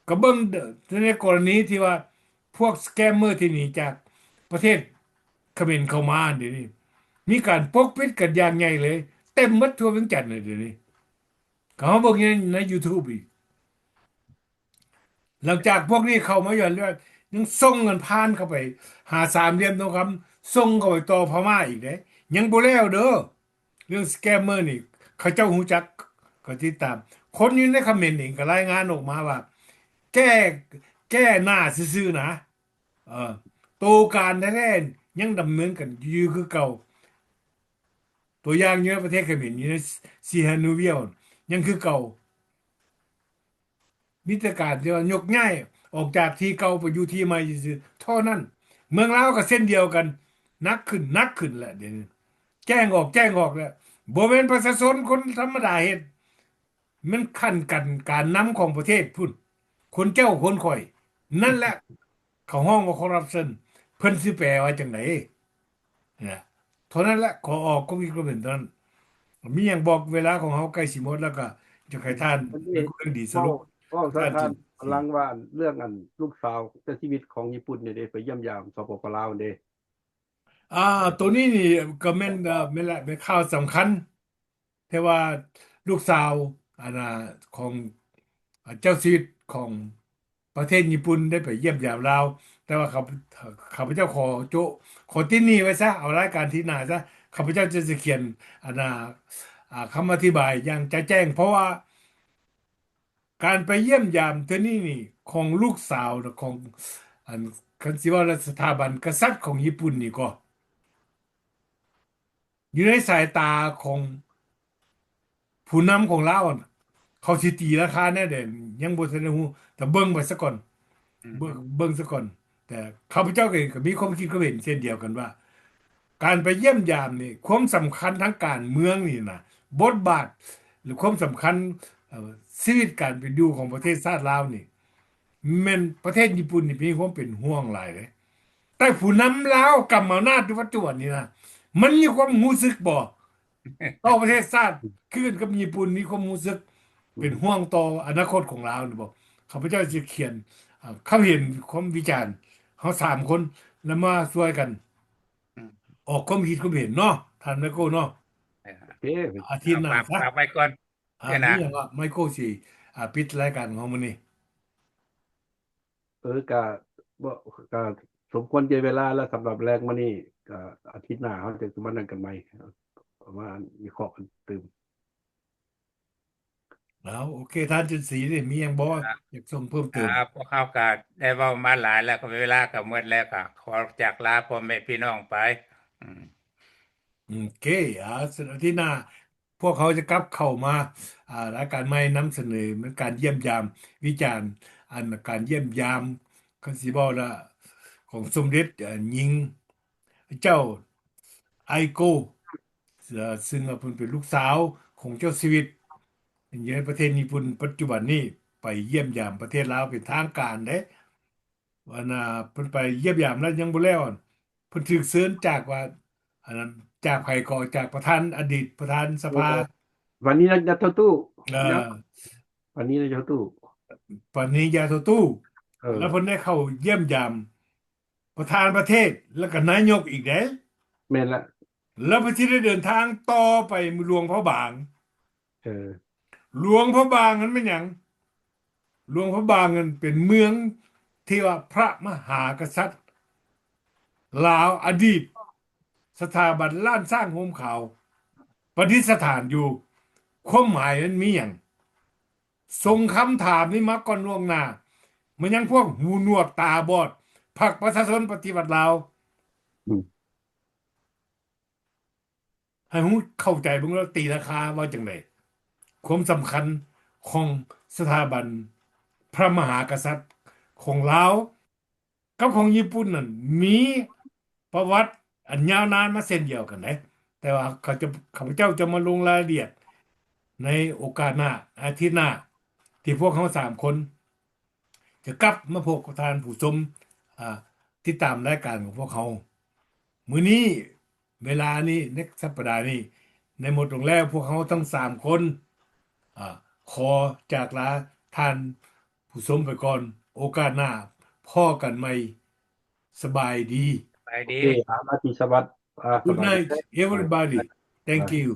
ก็เบิ่งในกรณีที่ว่าพวกสแกมเมอร์ที่หนีจากประเทศเขมรเข้ามาเดี๋ยวนี้มีการปกปิดกันอย่างใหญ่เลยเต็มหมดทั่วเวียงจันทน์เลยเดี๋ยวนี้เขาเบิ่งใน YouTube อีกหลังจากพวกนี้เข้ามาย้อนเรื่องยังส่งเงินผ่านเข้าไปหาสามเหลี่ยมทองคำส่งเข้าไปต่อพม่าอีกเด้ยังบ่แล้วเด้อเรื่องสแกมเมอร์นี่เขาเจ้าหูจักก็ติดตามคนอยู่ในเขมรเองก็รายงานออกมาว่า แก้แก้หน้าซื่อๆนะเออโตการแท้ๆยังดำเนินกันอยู่คือเก่าตัวอย่างอยู่ในประเทศเขมรอยู่ในซีฮานูเวียลยังคือเก่ามีแต่การที่ว่ายกง่ายออกจากที่เก่าไปอยู่ที่ใหม่ซื่อๆเท่านั้นเมืองลาวก็เส้นเดียวกันนักขึ้นแหละเดี๋ยวนี้แจ้งออกแล้วบ่แม่นประชาชนคนธรรมดาเฮ็ดมันขั้นกันการนำของประเทศพุ่นคนเจ้าคนข่อยนั่นแหละ เขาห้องว่าคอร์รัปชันเพิ่นสิแปลว่าจังไดนะเท่านั้นแหละขอออกก็มีก็เป็นเท่านั้นมีอย่างบอกเวลาของเฮาใกล้สิหมดแล้วก็จะให้ท่านวันนี้เป็นเรื่องดีสเว้ารุปเว้าซะท่านท่านจินสีกำลังว่าเรื่องลูกสาวเสียชีวิตของญี่ปุ่นนี่เด้ไปเยี่ยมยามสปปลาวเด้อ่าตัวนี้นี่ก็แม่นแม่นแหละเป็นข่าวสำคัญแต่ว่าลูกสาวอันน่ะของเจ้าชีวิตของประเทศญี่ปุ่นได้ไปเยี่ยมยามลาวแต่ว่าข้าพเจ้าขอที่นี่ไว้ซะเอารายการที่หน้าซะข้าพเจ้าจะเขียนอันน่ะคำอธิบายอย่างจะแจ้งเพราะว่าการไปเยี่ยมยามเท่านี้นี่ของลูกสาวของอันคันสิว่าสถาบันกษัตริย์ของญี่ปุ่นนี่ก็อยู่ในสายตาของผู้นำของลาวน่ะเขาสิตีราคาแน่เด่นยังบ่ทันได้ฮู้แต่เบิ่งไปซะก่อน เบิ่งซะก่อนแต่ข้าพเจ้าก็มีความคิดความเห็นเช่นเดียวกันว่าการไปเยี่ยมยามนี่ความสำคัญทางการเมืองนี่นะบทบาทหรือความสำคัญชีวิตการเป็นอยู่ของประเทศชาติลาวนี่แม่นประเทศญี่ปุ่นนี่มีความเป็นห่วงหลายเลยแต่ผู้นำลาวกำอำนาจอยู่ปัจจุบันนี้นะมันมีความรู้สึกบ่ต่อประเทศชาติคือกันกับญี่ปุ่นมีความรู้สึกเป็นห่วงต่ออนาคตของลาวหรือบ่ข้าพเจ้าจะเขียน เขาเห็นความวิจารณ์เขาสามคนแล้วมาช่วยกันออกความคิดความเห็นเนาะท่านไมโครเนาะโอเคอาทิตย์หน้าซะฝากไว้ก่อนนี่นะอย่างว่าไมโครสิปิดรายการของมื้อนี้ก็บ่ก็สมควรแก่เวลาแล้วสำหรับแรงมื้อนี้ก็อาทิตย์หน้าเราจะมานั่นกันใหม่ประมาณวิเคราะห์กันตื่มแล้วโอเคท่านจุนศรีนี่มีหยังบ่อยากส่งเพิ่มเติมพวกเขาก็ได้เว้ามาหลายแล้วก็เวลาก็หมดแล้วก็ขอจากลาพ่อแม่พี่น้องไปอืมโอเคอาทิตย์หน้าพวกเขาจะกลับเข้ามารายการใหม่นำเสนอเหมือนการเยี่ยมยามวิจารณ์อันการเยี่ยมยามคันสิบอกละของสมเด็จหญิงเจ้า ไอโก้ซึ่งเพิ่นเป็นลูกสาวข ของเจ้าชีวิตอยู่ในประเทศญี่ปุ่นปัจจุบันนี้ไปเยี่ยมยามประเทศลาวเป็นทางการเด้วันน่ะเพิ่นไปเยี่ยมยามแล้วยังบ่แล้วอั่นเพิ่นถูกเชิญจากว่าอันนั้นจากไผก็จากประธานอดีตประธานสภา วันนี้นะโตตู้ เอ่ ยั อก วันนี้นะโตตู้ ปณิยาโตตู้ เออ แล้วเพิ่นได้เข้าเยี่ยมยามประธานประเทศแล้วก็นายกอีกเด้ แม่นละ แล้วเพิ่นสิได้เดินทางต่อไปหลวงพระบาง เออ หลวงพระบางนั้นเป็นหยังหลวงพระบางนั้นเป็นเมืองที่ว่าพระมหากษัตริย์ลาวอดีต สถาบันล้านสร้างโฮมข่าวประดิษฐานอยู่ความหมายนั้นมีหยังส่งคำถามนี้มาก่อนล่วงหน้ามันยังพวกหูหนวกตาบอดพรรคประชาชนปฏิวัติลาว อืม ให้ฮู้เข้าใจเบิ่งแล้วตีราคาว่าจังได๋ความสำคัญของสถาบันพระมหากษัตริย์ของลาวกับของญี่ปุ่นนั่นมีประวัติอันยาวนานมาเส้นเดียวกันเด้แต่ว่าข้าพเจ้าจะมาลงรายละเอียดในโอกาสหน้าอาทิตย์หน้าที่พวกเขา3คนจะกลับมาพบกับท่านผู้ชมติดตามรายการของพวกเขามื้อนี้เวลานี้ในสัปดาห์นี้ในหมดลงแล้วพวกเขาทั้ง3คนขอจากลาท่านผู้ชมไปก่อนโอกาสหน้าพ้อกันใหม่สบายดี ไปดี โอเคอามาติสวัสดิ์ส Good บายดี night everybody อ่า thank you